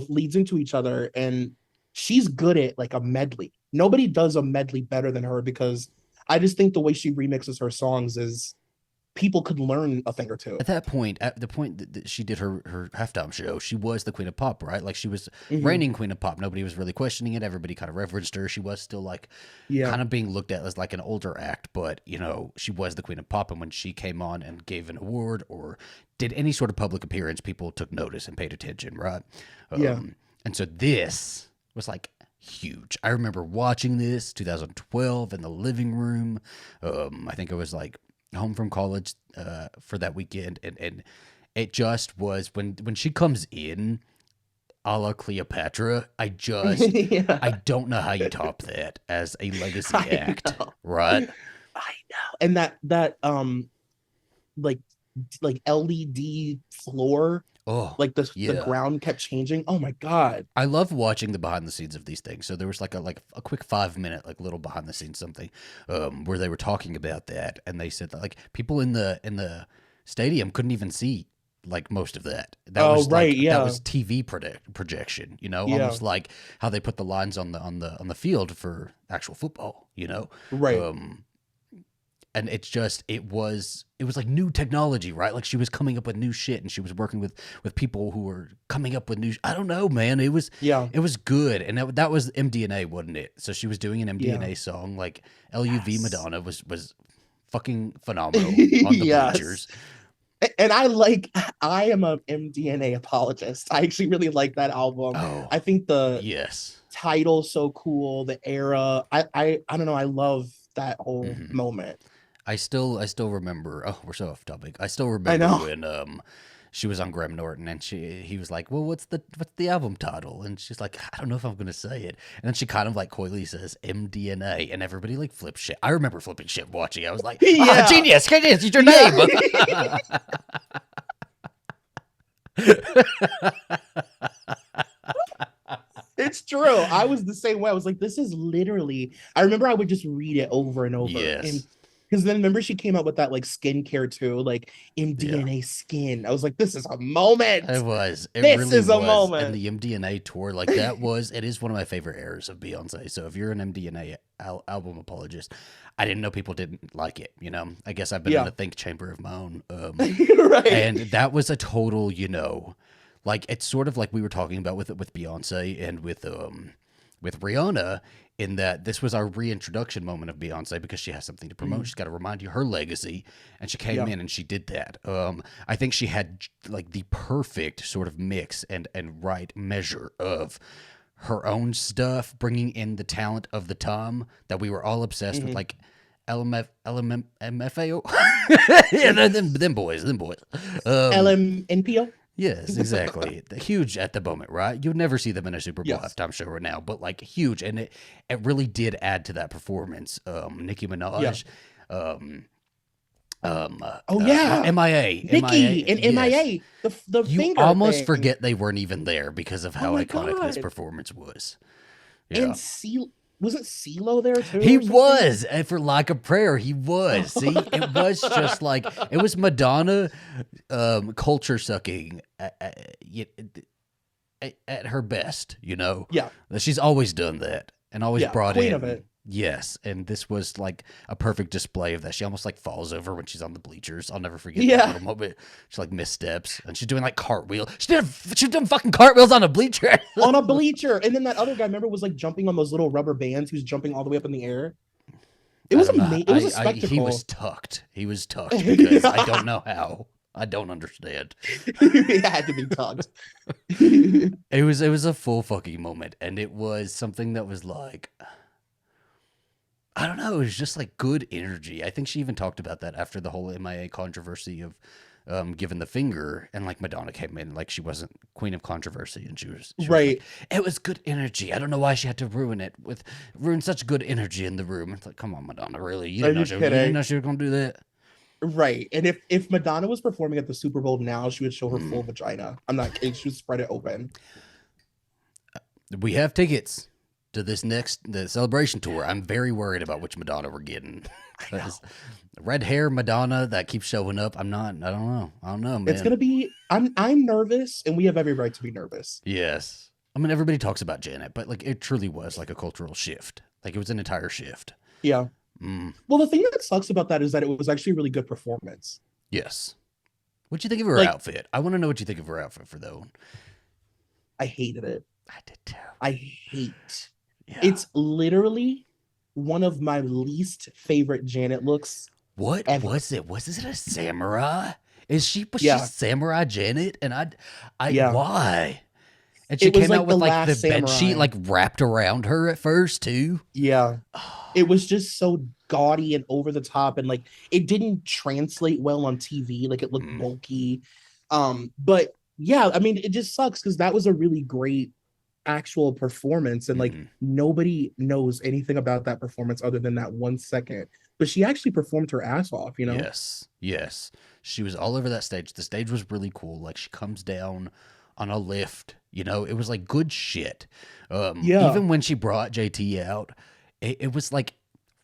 leads into each other. And she's good at like a medley. Nobody does a medley better than her because I just think the way she remixes her songs is people could learn a thing or two. At that point, at the point that she did her halftime show, she was the queen of pop, right? Like she was Mhm. reigning queen of pop. Nobody was really questioning it. Everybody kind of reverenced her. She was still like Yeah. kind of being looked at as like an older act, but she was the queen of pop. And when she came on and gave an award or did any sort of public appearance, people took notice and paid attention, right? Yeah. And so this was like huge. I remember watching this 2012 in the living room. I think I was like home from college for that weekend, and it just was when she comes in a la Cleopatra. Yeah. I don't know how you top that as a legacy I act, know. right? I know. And that like LED floor, Oh like the yeah. ground kept changing. Oh my God. I love watching the behind the scenes of these things. So there was like a quick 5 minute like little behind the scenes something where they were talking about that, and they said that like people in the stadium couldn't even see like most of that. Oh, right. That Yeah. was TV projection, Yeah. almost like how they put the lines on the field for actual football. Right. Um, and it was like new technology, right? Like she was coming up with new shit, and she was working with people who were coming up with new. I don't know, man. It was good, and that was MDNA, wasn't it? So she was doing an MDNA song, like LUV Madonna was fucking phenomenal on the bleachers. And I am a MDNA apologist. I actually really like that album. Oh, I think the yes. title's so cool, the era. I don't know, I love that whole moment. I still remember. Oh, we're so off topic. I still I remember know. when she was on Graham Norton, and he was like, "Well, what's the album title?" And she's like, "I don't know if I'm gonna say it." And then she kind of like coyly says MDNA, and everybody like flips shit. I remember flipping shit watching. I was like, genius, genius, it's your name." It's true. I was the same way. I was like, this is literally. I remember I would just read it over and over. Yes. Because then remember she came out with that like skincare too, like MDNA skin. I was like, this is a moment. It was. This really is a was. moment. And the MDNA tour, like that was. It is one of my favorite eras of Beyonce. So if you're an MDNA album apologist, I didn't know people didn't like it. You know, I guess I've been in a think chamber of my own. Right. And that was a total, like it's sort of like we were talking about with Beyonce and with Rihanna, in that this was our reintroduction moment of Beyonce because she has something to promote. She's got to remind you her legacy, and she came in and she did that. I think she had like the perfect sort of mix and right measure of her own stuff, bringing in the talent of the time that we were all obsessed with, like LMFAO. Yeah, them boys. LMNPO. Yes, exactly. Huge at the moment, right? You would never see them in a Super Bowl halftime show right now, but like huge, and it really did add to that performance. Nicki Minaj, MIA, Nicki and MIA. The you finger almost thing. forget they weren't even there because of how my iconic this God. performance was. And wasn't CeeLo there too? He was, and for Like a Prayer, he was. See, it was just like it was Madonna, culture sucking at her best. You know, she's always done that and always brought queen in. Of it. Yes, and this was like a perfect display of that. She almost like falls over when she's on the bleachers. I'll never forget that little moment. She like missteps, and she's doing like cartwheel. She's doing fucking cartwheels on a bleacher. On a bleacher, and then that other guy, remember, was like jumping on those little rubber bands. He was jumping all the way up in the air. It was amazing. It was a spectacle. He was tucked. Because I don't know how. I don't understand. He had to be tucked. It was a full fucking moment, and it was something that was like, I don't know. It was just like good energy. I think she even talked about that after the whole MIA controversy of giving the finger, and like Madonna came in like she wasn't queen of controversy, and she was right. Like, it was good energy. I don't know why she had to ruin such good energy in the room. It's like, come on, Madonna, really? You didn't know she was gonna do that. Right. And if Madonna was performing at the Super Bowl now, she would show her full vagina. I'm not kidding. She would spread it open. We have tickets to the celebration tour. I'm very worried about which Madonna we're getting. Red hair Madonna that keeps showing up. I don't know, man. It's gonna be. I'm nervous, and we have every right to be nervous. Yes. I mean, everybody talks about Janet, but like it truly was like a cultural shift. Like it was an entire shift. Yeah. Well, the thing that sucks about that is that it was actually a really good performance. Yes. What'd you think of her outfit? I want to know what you think of her outfit for that one. I hated it. I did too. I hate. Yeah. It's literally one of my least favorite Janet looks. What ever. Was it? Was it a samurai? Was she Samurai Janet? And I why? And she came out with like the bed sheet like wrapped around her at first too. Yeah. It was just so gaudy and over the top, and like it didn't translate well on TV. Like it looked bulky. But yeah, I mean, it just sucks because that was a really great actual performance, and like nobody knows anything about that performance other than that 1 second. But she actually performed her ass off, you know? Yes. She was all over that stage. The stage was really cool. Like she comes down on a lift, you know, it was like good shit. Even when she brought JT out, it was like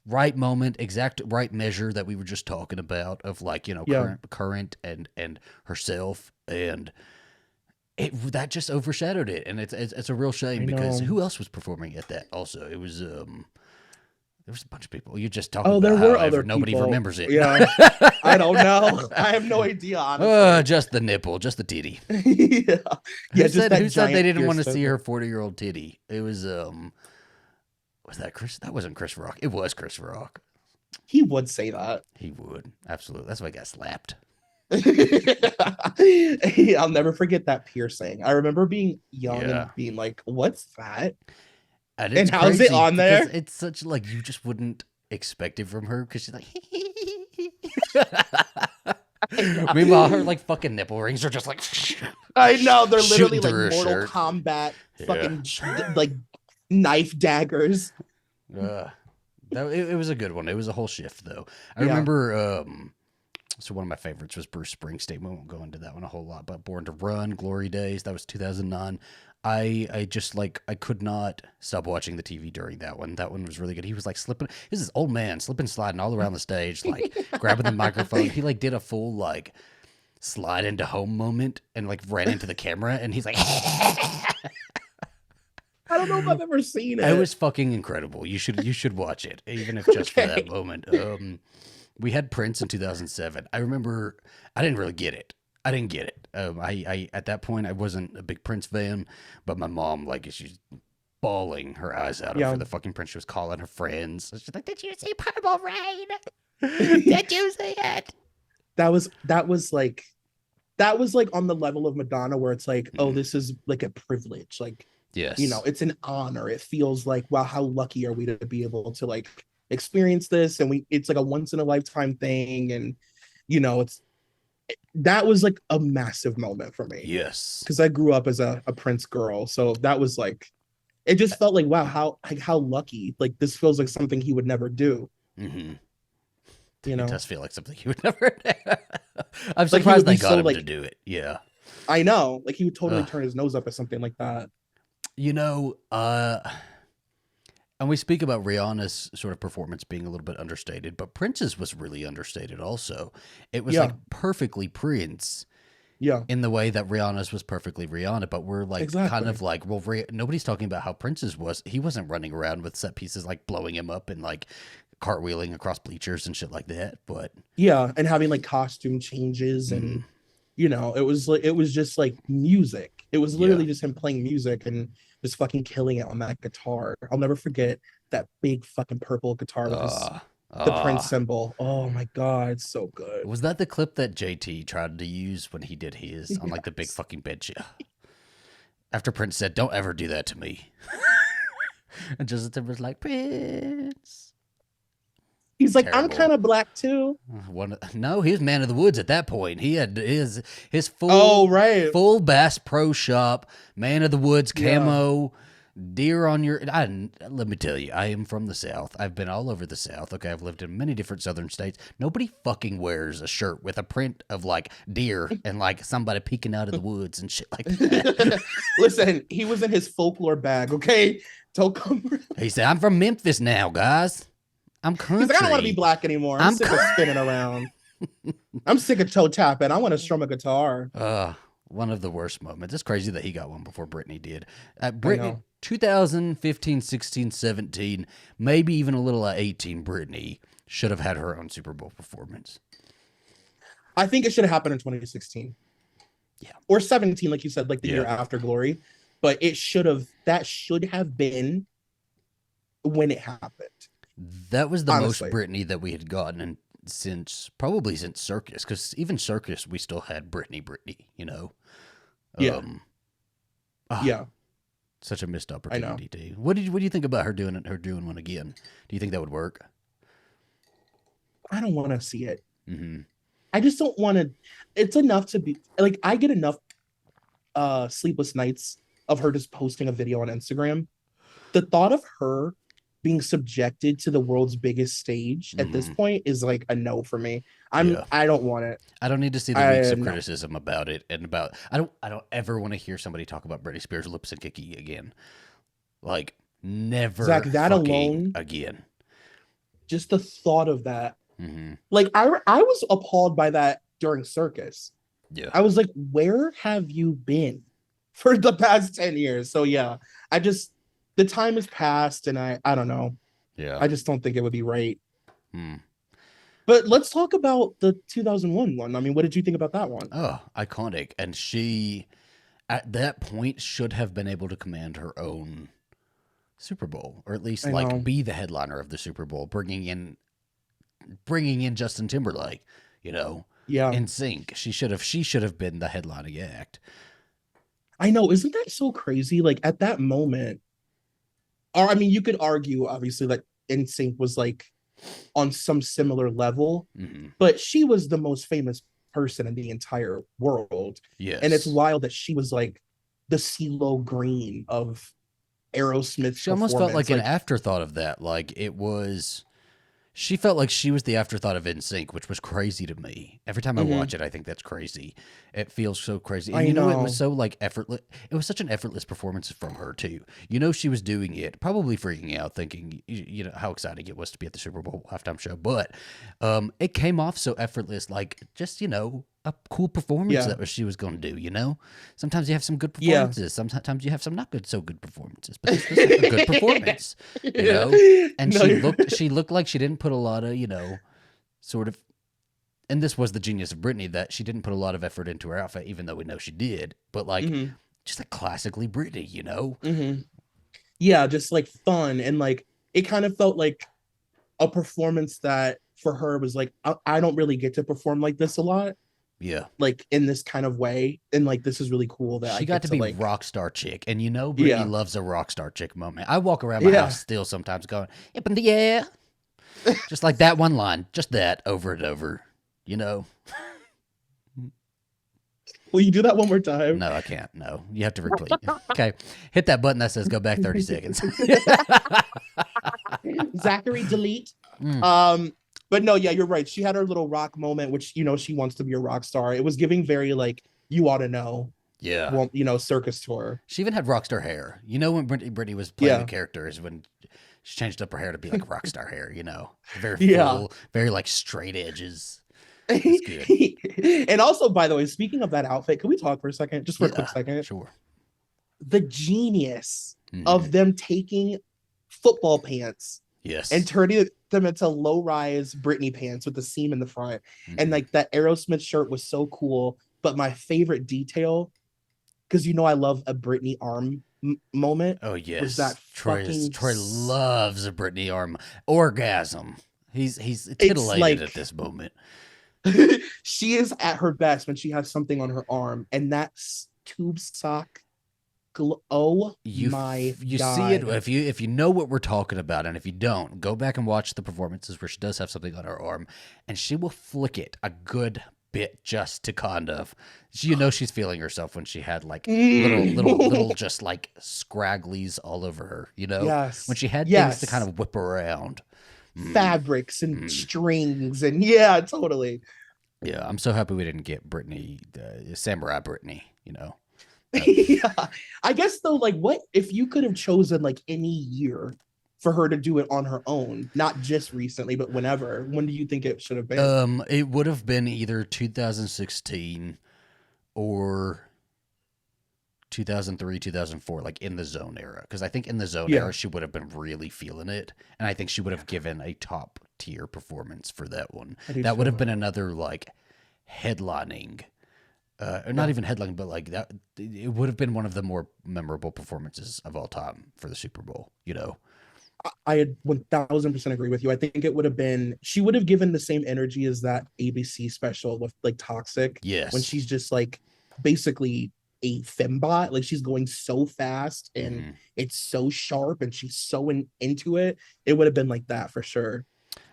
right moment, exact right measure that we were just talking about of like, you know, current and herself, and that just overshadowed it, and it's a real shame because who else was performing at that? Also, it was There was a bunch of people. You just talking Oh, about there how were other nobody people. remembers it. Yeah. I don't know. I have no idea, honestly. Just the nipple, just the titty. Yeah. Yeah, just that Who said they giant didn't want to pierced see her nipple. 40-year-old titty? It was was that Chris? That wasn't Chris Rock. It was Chris Rock. He would say that. He would. Absolutely. That's why I got slapped. I'll never forget that piercing. I remember being young Yeah. and being like, what's that? And how's it on there? Because it's such like you just wouldn't expect it from her because she's like. Meanwhile, her like fucking nipple rings are just like. I know they're shooting literally like through her Mortal shirt. Kombat Yeah. fucking like knife daggers. It was a good one. It was a whole shift though. I Yeah. remember. So one of my favorites was Bruce Springsteen. We won't go into that one a whole lot, but Born to Run, Glory Days, that was 2009. I just like I could not stop watching the TV during that one. That one was really good. He was like slipping. He was this old man slipping, sliding all around the stage, like grabbing the microphone. He like did a full like slide into home moment and like ran into the camera, and he's like. I don't know if I've ever seen it. It was fucking incredible. You should watch it, even if just for that moment. We had Prince in 2007. I remember I didn't really get it. I didn't get it. I at that point I wasn't a big Prince fan, but my mom like she's bawling her eyes out over the fucking Prince. She was calling her friends. She's like, "Did you see Purple Rain? Did you see it?" That was like on the level of Madonna where it's like, oh, this is like a privilege. Like, yes, you know, it's an honor. It feels like, wow, how lucky are we to be able to like experience this? And it's like a once in a lifetime thing. And, you know, that was like a massive moment for me. Yes. Because I grew up as a Prince girl. So that was like, it just felt like, wow, how lucky. Like this feels like something he would never do. Mm-hmm. You know? It does feel like something he would never do. I'm Like, surprised they got him to do it. Yeah. I know. Like he would totally turn his nose up at something like that. You know, and we speak about Rihanna's sort of performance being a little bit understated, but Prince's was really understated also. It was like perfectly Prince. Yeah. In the way that Rihanna's was perfectly Rihanna, but we're like kind of like, well, nobody's talking about how Prince's was. He wasn't running around with set pieces like blowing him up and like cartwheeling across bleachers and shit like that. But yeah, and having like costume changes and you know, it was just like music. It was literally just him playing music and just fucking killing it on that guitar. I'll never forget that big fucking purple guitar with the Prince symbol. Oh my god, it's so good. Was that the clip that JT tried to use when he did his on like the big fucking bed chair? After Prince said, "Don't ever do that to me," and Justin Timberlake's like, "Prince." He's like, terrible. I'm kind of black too. No, he was Man of the Woods at that point. He had his full full Bass Pro Shop Man of the Woods camo deer on your. Let me tell you, I am from the South. I've been all over the South. Okay, I've lived in many different Southern states. Nobody fucking wears a shirt with a print of like deer and like somebody peeking out of the woods and shit like that. Listen, he was in his folklore bag. Okay, don't come. He said, "I'm from Memphis now, guys. I'm country. He's like, I don't want to be black anymore. I'm sick of spinning around. I'm sick of toe tapping. I want to strum a guitar." One of the worst moments. It's crazy that he got one before Britney did. Britney, 2015, 16, 17, maybe even a little 18, Britney should have had her own Super Bowl performance. I think it should have happened in 2016. Yeah. Or 17, like you said, like the year after Glory. But that should have been when it happened. That was the most Britney that we had gotten probably since Circus, because even Circus we still had Britney, you know. Such a missed opportunity. I know. What do you think about her doing one again? Do you think that would work? I don't want to see it. Mm-hmm. I just don't want to. It's enough to be like, I get enough sleepless nights of her just posting a video on Instagram. The thought of her being subjected to the world's biggest stage at this point is like a no for me. I don't want it. I don't need to see the weeks of criticism about it and about. I don't ever want to hear somebody talk about Britney Spears lip syncing again. Like never. Zach, that alone again. Just the thought of that. Mm-hmm. Like I was appalled by that during Circus. Yeah. I was like, where have you been for the past 10 years? So yeah, the time has passed, and I don't know. Yeah. I just don't think it would be right. Hmm. But let's talk about the 2001 one. I mean, what did you think about that one? Oh, iconic. And she, at that point, should have been able to command her own Super Bowl, or at least I like know. be the headliner of the Super Bowl, bringing in Justin Timberlake, you know, Yeah. in sync. She should have been the headlining act. I know. Isn't that so crazy? Like at that moment, or I mean, you could argue obviously that NSYNC was like on some similar level, Hmm. but she was the most famous person in the entire world. And it's Yes. wild that she was like the CeeLo Green of Aerosmith's She almost felt performance. like an Like, afterthought of that. Like it was she felt like she was the afterthought of NSYNC, which was crazy to me. Every time I mhm, watch it, I think that's crazy. It feels so crazy. And I it was know. so like effortless. It was such an effortless performance from her too. She was doing it, probably freaking out, thinking how exciting it was to be at the Super Bowl halftime show. But it came off so effortless, like just a cool performance Yeah. that she was going to do. Sometimes you have some good Yeah. performances. Sometimes you have some not good, so good performances. But this was a good performance. You know, and No, she you're looked like she didn't put a lot of sort of, and this was the genius of Britney, that she didn't put a lot of effort into her outfit, even though we know she did, but like mhm, just like classically Britney. mhm. Yeah, just like fun and like it kind of felt like a performance that for her was like I don't really get to perform like this a lot, Yeah, like in this kind of way, and like this is really cool that I she got get to to be like rock star chick, and Britney yeah, loves a rock star chick moment. I walk around my house yeah. still sometimes going up in the air, just like that one line, just that over and over. you know Will you do that one more time? no, I can't. No, you have to repeat. Okay, hit that button that says go back 30 seconds. Zachary delete. Mm, Um, but no, yeah, you're right. She had her little rock moment, which she wants to be a rock star. It was giving very like you ought to know, yeah. well, circus tour. She even had rock star hair. When Britney was playing the Yeah, character is when she changed up her hair to be like rock star hair. Very yeah. full, very like straight edges. It's good. And also, by the way, speaking of that outfit, can we talk for a second, just for a quick Yeah, second? sure. The genius Hmm. of them taking football pants and Yes. turning them into low-rise Britney pants with the seam in the front. And Hmm. like that Aerosmith shirt was so cool. But my favorite detail, because I love a Britney arm moment, Oh was that yes, fucking Troy loves a Britney arm orgasm. He's it's titillated like at this moment. she is at her best when she has something on her arm, and that tube sock oh my You see it god. if you know what we're talking about, and if you don't, go back and watch the performances where she does have something on her arm, and she will flick it a good bit just to kind of, she's feeling herself when she had like little just like scragglies all over her. When Yes, she had things to kind yes. of whip around. Mm, Fabrics and mm. strings and yeah, totally. Yeah, I'm so happy we didn't get Britney, Samurai Britney. That Yeah. I guess though, like what if you could have chosen like any year for her to do it on her own, not just recently, but whenever, when do you think it should have been? it would have been either 2016 or 2003, 2004, like in the zone era. Because I think in the zone era, Yeah, she would have been really feeling it. And I think she would have given a top tier performance for that one. I do That would have too. been another like headlining, or not Yeah. even headlining, but like that. It would have been one of the more memorable performances of all time for the Super Bowl. I had 1000% agree with you. I think it would have been, she would have given the same energy as that ABC special with like Toxic, when Yes. she's just like basically a fembot. Like she's going so fast and Hmm. it's so sharp and she's so into it. It would have been like that for sure.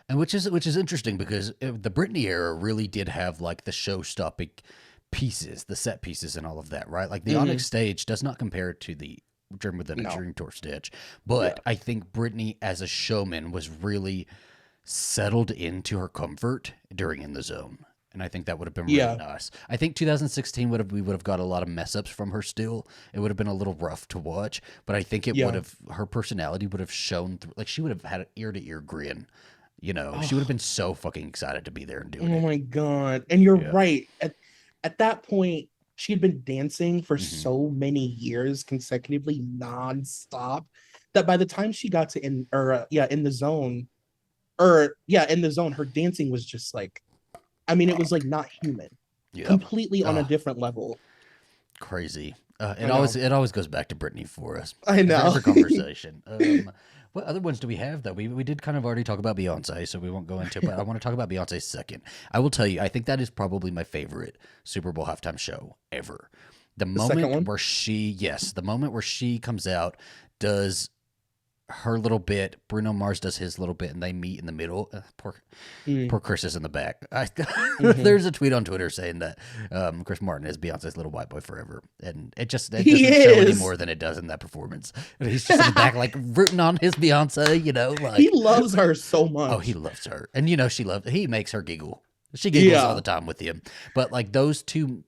And which is interesting because the Britney era really did have like the show stopping pieces, the set pieces, and all of that, right? Like the Onyx Hmm. stage does not compare to the Dream Within a No. Dream tour stage, Yeah. but I think Britney as a showman was really settled into her comfort during In the Zone. And I think that would have been really Yeah. nice. I think 2016 we would have got a lot of mess ups from her still. It would have been a little rough to watch, but I think it would Yeah. have her personality would have shown through, like she would have had an ear to ear grin. She would have Oh, been so fucking excited to be there and doing oh it. my God. And you're Yeah. right. At that point, she had been dancing for Hmm. so many years consecutively, nonstop, that by the time she got to in the zone, in the zone, her dancing was just like, I mean, it was like not human, Yep. completely on a different level. Crazy. I know. It always goes back to Britney for us. I know. Every conversation. What other ones do we have though? We did kind of already talk about Beyonce, so we won't go into it, but I want to talk about Beyonce second. I will tell you, I think that is probably my favorite Super Bowl halftime show ever. The moment where the moment where she comes out, does her little bit, Bruno Mars does his little bit, and they meet in the middle. Poor Chris is in the back. There's a tweet on Twitter saying that Chris Martin is Beyonce's little white boy forever, and it doesn't show any more than it does in that performance. And he's just in the back, like rooting on his Beyonce, you know. Like, he loves her so much. Oh, he loves her, and you know he makes her giggle. She giggles all the time with him. But like those two,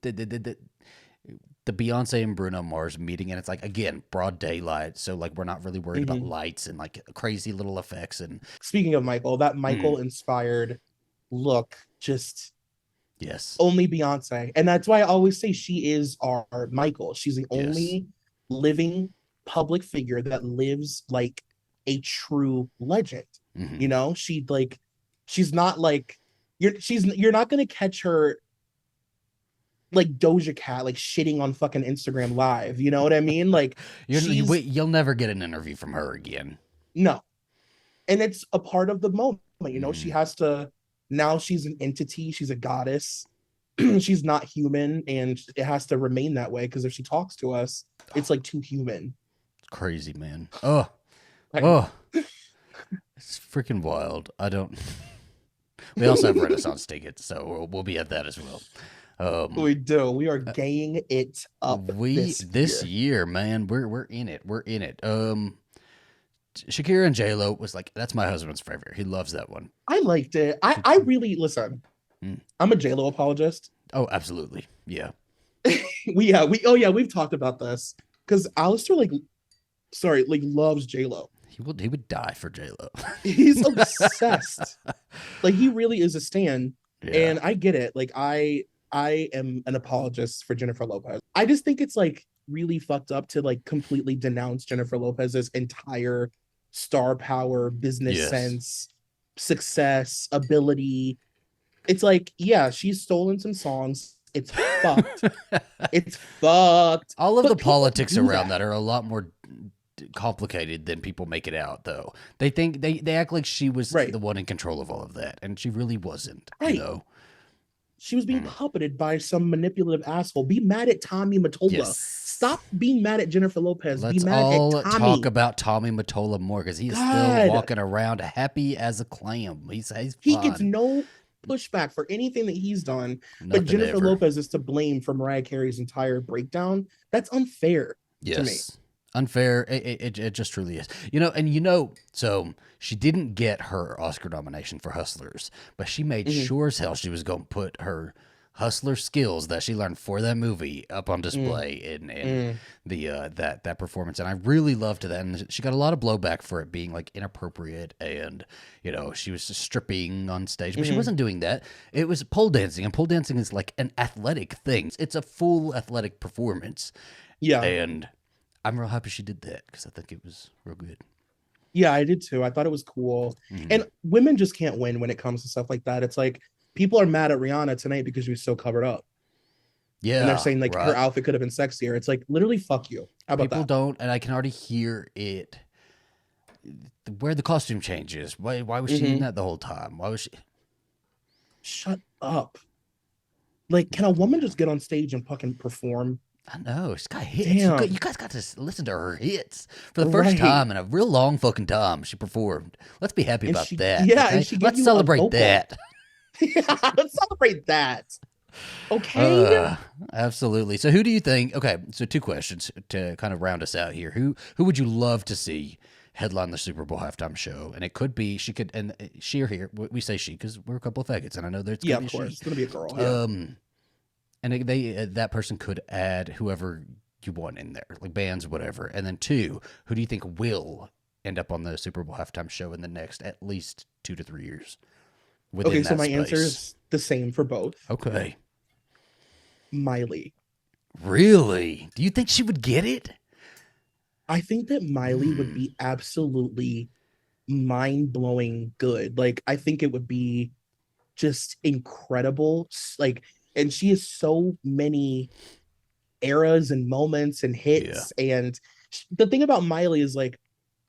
the Beyonce and Bruno Mars meeting, and it's like, again, broad daylight, so like we're not really worried about lights and like crazy little effects. And speaking of Michael, that Michael inspired look, just only Beyonce, and that's why I always say she is our Michael. She's the only living public figure that lives like a true legend. You know, she's not like you're not gonna catch her like Doja Cat, like shitting on fucking Instagram Live. You know what I mean? Like you'll never get an interview from her again. No. And it's a part of the moment. You know, she has to, now she's an entity. She's a goddess. She's not human, and it has to remain that way, because if she talks to us, it's like too human. Crazy, man. Oh, it's freaking wild. We also have Renaissance tickets, so we'll be at that as well. We do. We are gaying it up. This year, man. We're in it. We're in it. Shakira and J-Lo was like, that's my husband's favorite. He loves that one. I liked it. I really listen. I'm a J-Lo apologist. Oh, absolutely. Yeah. We've talked about this, because Alastair loves J-Lo. He would die for J-Lo. He's obsessed. Like, he really is a stan. Yeah. And I get it. Like, I am an apologist for Jennifer Lopez. I just think it's like really fucked up to like completely denounce Jennifer Lopez's entire star power, business sense, success, ability. It's like, yeah, she's stolen some songs. It's fucked. It's fucked. All of the politics around that are a lot more complicated than people make it out, though. They think they act like she was the one in control of all of that, and she really wasn't. Right. You know? She was being puppeted by some manipulative asshole. Be mad at Tommy Mottola. Yes. Stop being mad at Jennifer Lopez. Let's be mad all at Tommy. talk about Tommy Mottola more, because he's still walking around happy as a clam. He gets no pushback for anything that he's done. Nothing, but Jennifer Lopez is to blame for Mariah Carey's entire breakdown. That's unfair to me. Unfair. It just truly is. So she didn't get her Oscar nomination for Hustlers, but she made sure as hell she was going to put her Hustler skills that she learned for that movie up on display in that performance. And I really loved that. And she got a lot of blowback for it being like inappropriate, and she was just stripping on stage, but she wasn't doing that. It was pole dancing, and pole dancing is like an athletic thing. It's a full athletic performance. Yeah. And I'm real happy she did that, because I think it was real good. Yeah, I did too. I thought it was cool. And women just can't win when it comes to stuff like that. It's like, people are mad at Rihanna tonight because she was so covered up. Yeah. And they're saying like her outfit could have been sexier. It's like, literally, fuck you. How about People don't, and I can already hear it. Where the costume changes. Why was she in that the whole time? Why was she? Shut up. Like, can a woman just get on stage and fucking perform? I know. She's got hits. You guys got to listen to her hits. For the first time in a real long fucking time, she performed. Let's be happy about that. Yeah, okay? and let's celebrate that. Yeah, let's celebrate that. Okay. Absolutely. So who do you think? Okay, so two questions to kind of round us out here. Who would you love to see headline the Super Bowl halftime show? And it could be she or here. We say she because we're a couple of faggots, and I know there's gonna be of course. She. It's gonna be a girl. Yeah. And that person could add whoever you want in there, like bands, whatever. And then two, who do you think will end up on the Super Bowl halftime show in the next at least 2 to 3 years? Okay, so my answer is the same for both. Okay. Miley. Really? Do you think she would get it? I think that Miley would be absolutely mind-blowing good. Like I think it would be just incredible. Like, and she has so many eras and moments and Yeah. hits. And the thing about Miley is like,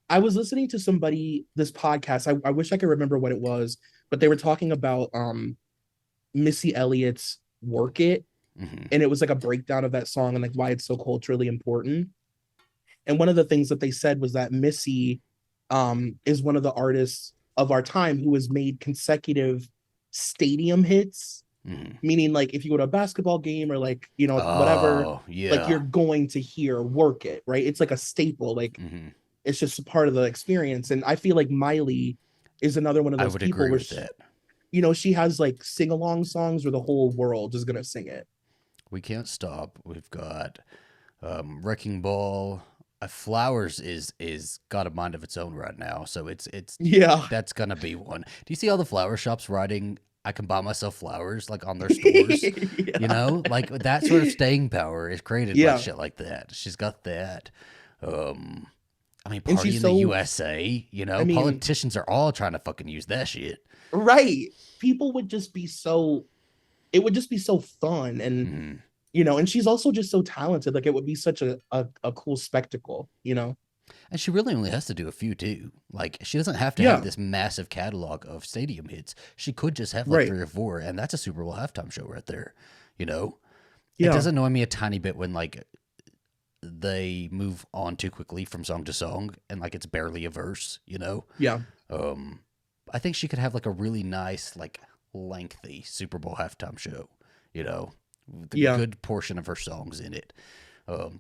I was listening to somebody this podcast. I wish I could remember what it was, but they were talking about Missy Elliott's "Work It," Hmm. and it was like a breakdown of that song and like why it's so culturally important. And one of the things that they said was that Missy is one of the artists of our time who has made consecutive stadium hits, Hmm. meaning like if you go to a basketball game or like, you know, whatever, Oh, like you're yeah. going to hear "Work It," right? It's like a staple. Like Hmm. it's just a part of the experience. And I feel like Miley is another one of I those would people agree where with that. you know, she has like sing-along songs where the whole world is gonna sing it. We Can't Stop. We've got Wrecking Ball. Flowers is got a mind of its own right now, so it's Yeah. that's gonna be one. Do you see all the flower shops writing? I can buy myself flowers like on their stores. You Yeah. know, like that sort of staying power is created by Yeah. shit like that. She's got that. Um, I mean, And Party she's in the so, USA. You I know, mean, politicians are all trying to fucking use that shit. right. People would just be so, it would just be so fun. And, Mhm. you know, and she's also just so talented. Like it would be such a cool spectacle, you know? And she really only has to do a few too. Like she doesn't have to have Yeah. this massive catalog of stadium hits. She could just have like Right. 3 or 4, and that's a Super Bowl halftime show right there. You know, it Yeah. does annoy me a tiny bit when like they move on too quickly from song to song, and like it's barely a verse. You know, Yeah. um, I think she could have like a really nice, like lengthy Super Bowl halftime show. You know, with a Yeah. good portion of her songs in it.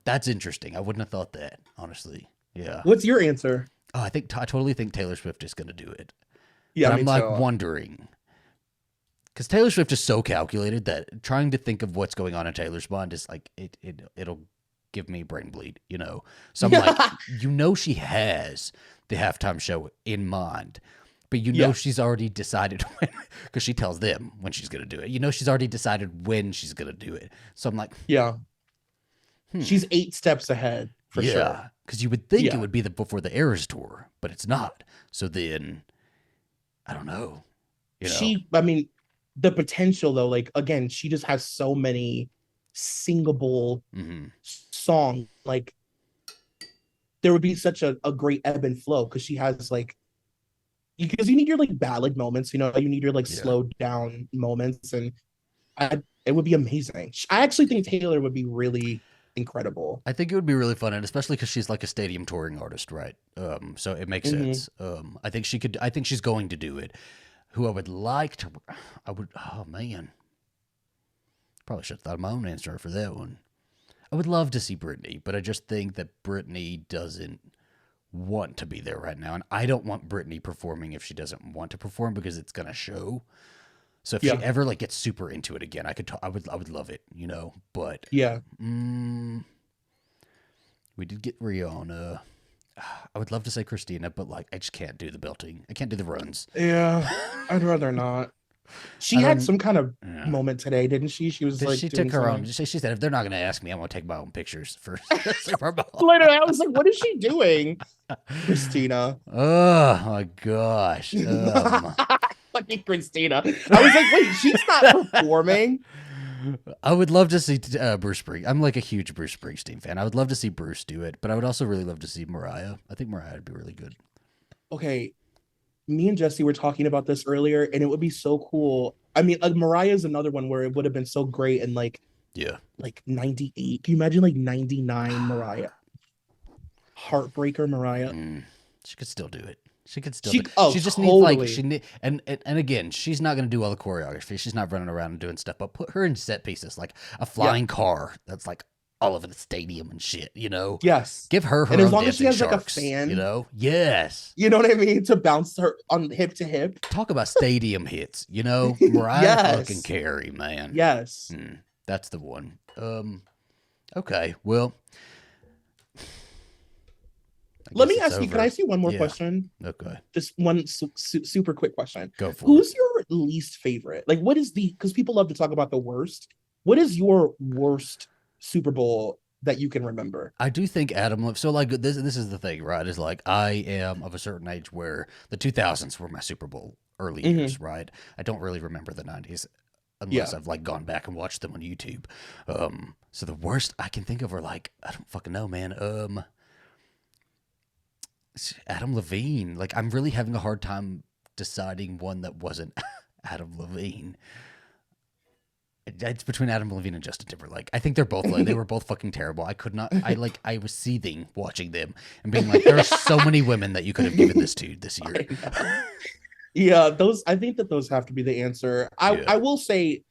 That's interesting. I wouldn't have thought that honestly. Yeah. What's your answer? Oh, I totally think Taylor Swift is going to do it. Yeah, But I'm me like too. wondering because Taylor Swift is so calculated that trying to think of what's going on in Taylor's mind is like it'll give me brain bleed, you know. So I'm like, Yeah. you know, she has the halftime show in mind, but you know Yeah. she's already decided when because she tells them when she's going to do it. You know, she's already decided when she's going to do it. So I'm like, Yeah. hmm, She's 8 steps ahead for sure. yeah, because you would think it Yeah. would be the before the Eras tour, but it's not. So then I don't know. You know. I mean, the potential though, like again, she just has so many singable Hmm. songs. Like there would be such a great ebb and flow because she has like because you need your like ballad moments, you know, you need your like Yeah. slowed down moments, and it would be amazing. I actually think Taylor would be really incredible. I think it would be really fun, and especially because she's like a stadium touring artist, right? So it makes Hmm. sense. I think she could. I think she's going to do it. Who I would like to. I would. Oh man, probably should have thought of my own answer for that one. I would love to see Britney, but I just think that Britney doesn't want to be there right now, and I don't want Britney performing if she doesn't want to perform because it's gonna show. So if she Yeah, ever like gets super into it again, I would love it, you know. But yeah. mm, we did get Rihanna. I would love to say Christina, but like I just can't do the belting. I can't do the runs. Yeah, I'd rather not. She I had don't. some kind of Yeah. moment today, didn't she? She was like She doing took her own. something. She said, if they're not going to ask me, I'm going to take my own pictures for Super Bowl. Literally, I was like, what is she doing? Christina. Oh my gosh. Fucking Christina. I was like, wait, she's not performing. I would love to see Bruce Springsteen. I'm like a huge Bruce Springsteen fan. I would love to see Bruce do it, but I would also really love to see Mariah. I think Mariah would be really good. Okay, me and Jesse were talking about this earlier, and it would be so cool. I mean, Mariah is another one where it would have been so great in Yeah. like 98. Can you imagine like 99 Mariah? Heartbreaker Mariah. She could still do it. She could still. She Do oh She just totally. needs like and again, she's not going to do all the choreography. She's not running around and doing stuff. But put her in set pieces like a Yeah. flying car that's like all over the stadium and shit. You know, Yes. give her And as own long as she dancing has like a sharks. fan, You know, yes. you know what I mean, to bounce her on hip to hip. Talk about stadium hits. You know, Mariah fucking Yes. Carey, man. Yes. That's the one. Okay. Well, Let me ask you, can I ask you one more Yeah. question? Okay. Just one super quick question. Go for it. Who's your least favorite? Like, what is because people love to talk about the worst. What is your worst Super Bowl that you can remember? I do think so like this is the thing, right? Is like I am of a certain age where the 2000s were my Super Bowl early years, right? I don't really remember the 90s unless I've like gone back and watched them on YouTube. So the worst I can think of are like, I don't fucking know, man. Adam Levine. Like I'm really having a hard time deciding one that wasn't Adam Levine. It's between Adam Levine and Justin Timberlake. I think they're both like, they were both fucking terrible. I could not. I was seething watching them and being like, there are so many women that you could have given this to this year. Yeah, those. I think that those have to be the answer. I will say,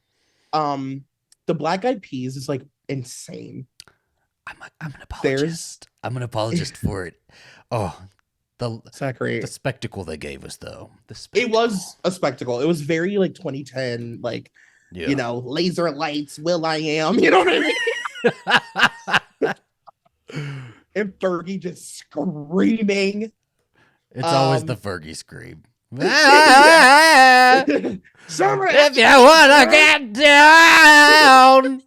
the Black Eyed Peas is like insane. I'm an apologist. I'm an apologist for it. Oh, the spectacle they gave us though. It was a spectacle. It was very like 2010, like. Yeah. You know, laser lights, will.i.am, you know what I mean? And Fergie just screaming. It's always the Fergie scream. Summer, if you want to get down.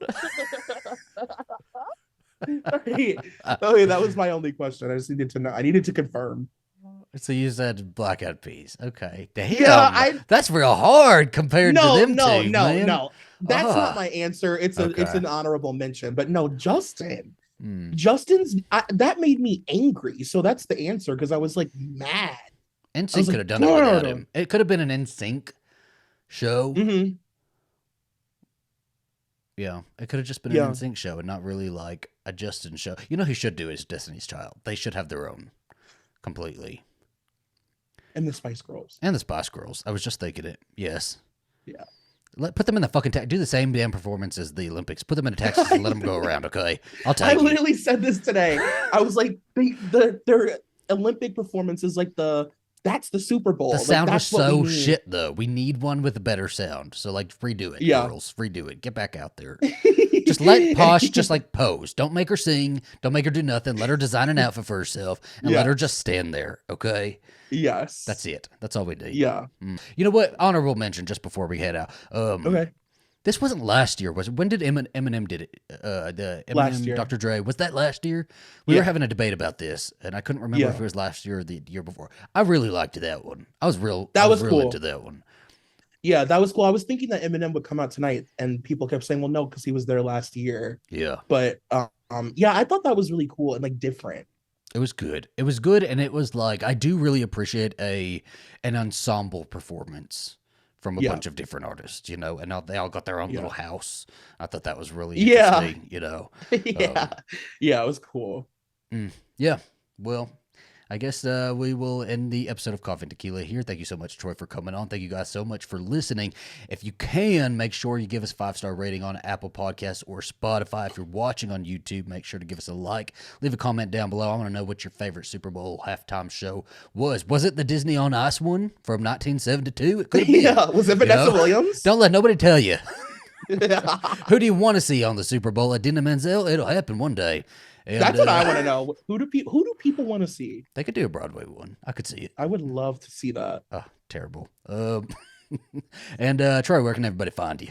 Okay, that was my only question. I just needed to know. I needed to confirm. So you said Black Eyed Peas. Okay. Damn. Yeah, that's real hard compared to them two, man. No. That's not my answer. It's an honorable mention. But no, Justin. Justin's that made me angry. So that's the answer because I was like mad. NSYNC could have done it without him. It could have been an NSYNC show. Mm-hmm. Yeah, it could have just been an NSYNC show and not really like a Justin show. You know who should do it is Destiny's Child. They should have their own completely. And the Spice Girls. And the Spice Girls. I was just thinking it. Yes. Yeah. Put them in the fucking do the same damn performance as the Olympics. Put them in a taxi and let them go around, okay? I'll tell you. I literally said this today. I was like, their Olympic performance is like that's the Super Bowl. The sound was so shit, though. We need one with a better sound. So, like, redo it, girls. Redo it. Get back out there. Just let Posh just, like, pose. Don't make her sing. Don't make her do nothing. Let her design an outfit for herself. And let her just stand there, okay? Yes. That's it. That's all we need. Yeah. You know what? Honorable mention just before we head out. Okay. This wasn't last year, was it? When did Eminem did it? The Eminem, last year. Dr. Dre. Was that last year? We were having a debate about this, and I couldn't remember if it was last year or the year before. I really liked that one. I was real cool. into that one. Yeah, that was cool. I was thinking that Eminem would come out tonight, and people kept saying, well, no, because he was there last year. Yeah. But, I thought that was really cool and, like, different. It was good. It was good, and it was, like, I do really appreciate an ensemble performance from a bunch of different artists, you know, and they all got their own little house. I thought that was really interesting, you know. Yeah, it was cool. Yeah, well, I guess we will end the episode of Coffee and Tequila here. Thank you so much, Troy, for coming on. Thank you guys so much for listening. If you can, make sure you give us a 5-star rating on Apple Podcasts or Spotify. If you're watching on YouTube, make sure to give us a like. Leave a comment down below. I want to know what your favorite Super Bowl halftime show was. Was it the Disney on Ice one from 1972? It could have been. Yeah, was it Vanessa Williams? Don't let nobody tell you. Who do you want to see on the Super Bowl? Idina Menzel? It'll happen one day. And, that's what I want to know. Who do people want to see? They could do a Broadway one. I could see it. I would love to see that. Oh, terrible. And Troy, where can everybody find you?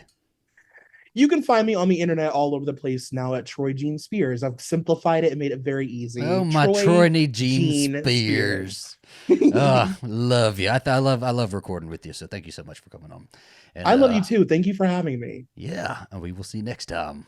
You can find me on the internet all over the place now at Troy Jean Spears. I've simplified it and made it very easy. Oh, my Troy Jean Spears. Love you. I love recording with you. So thank you so much for coming on. And, I love you too. Thank you for having me. Yeah, and we will see you next time.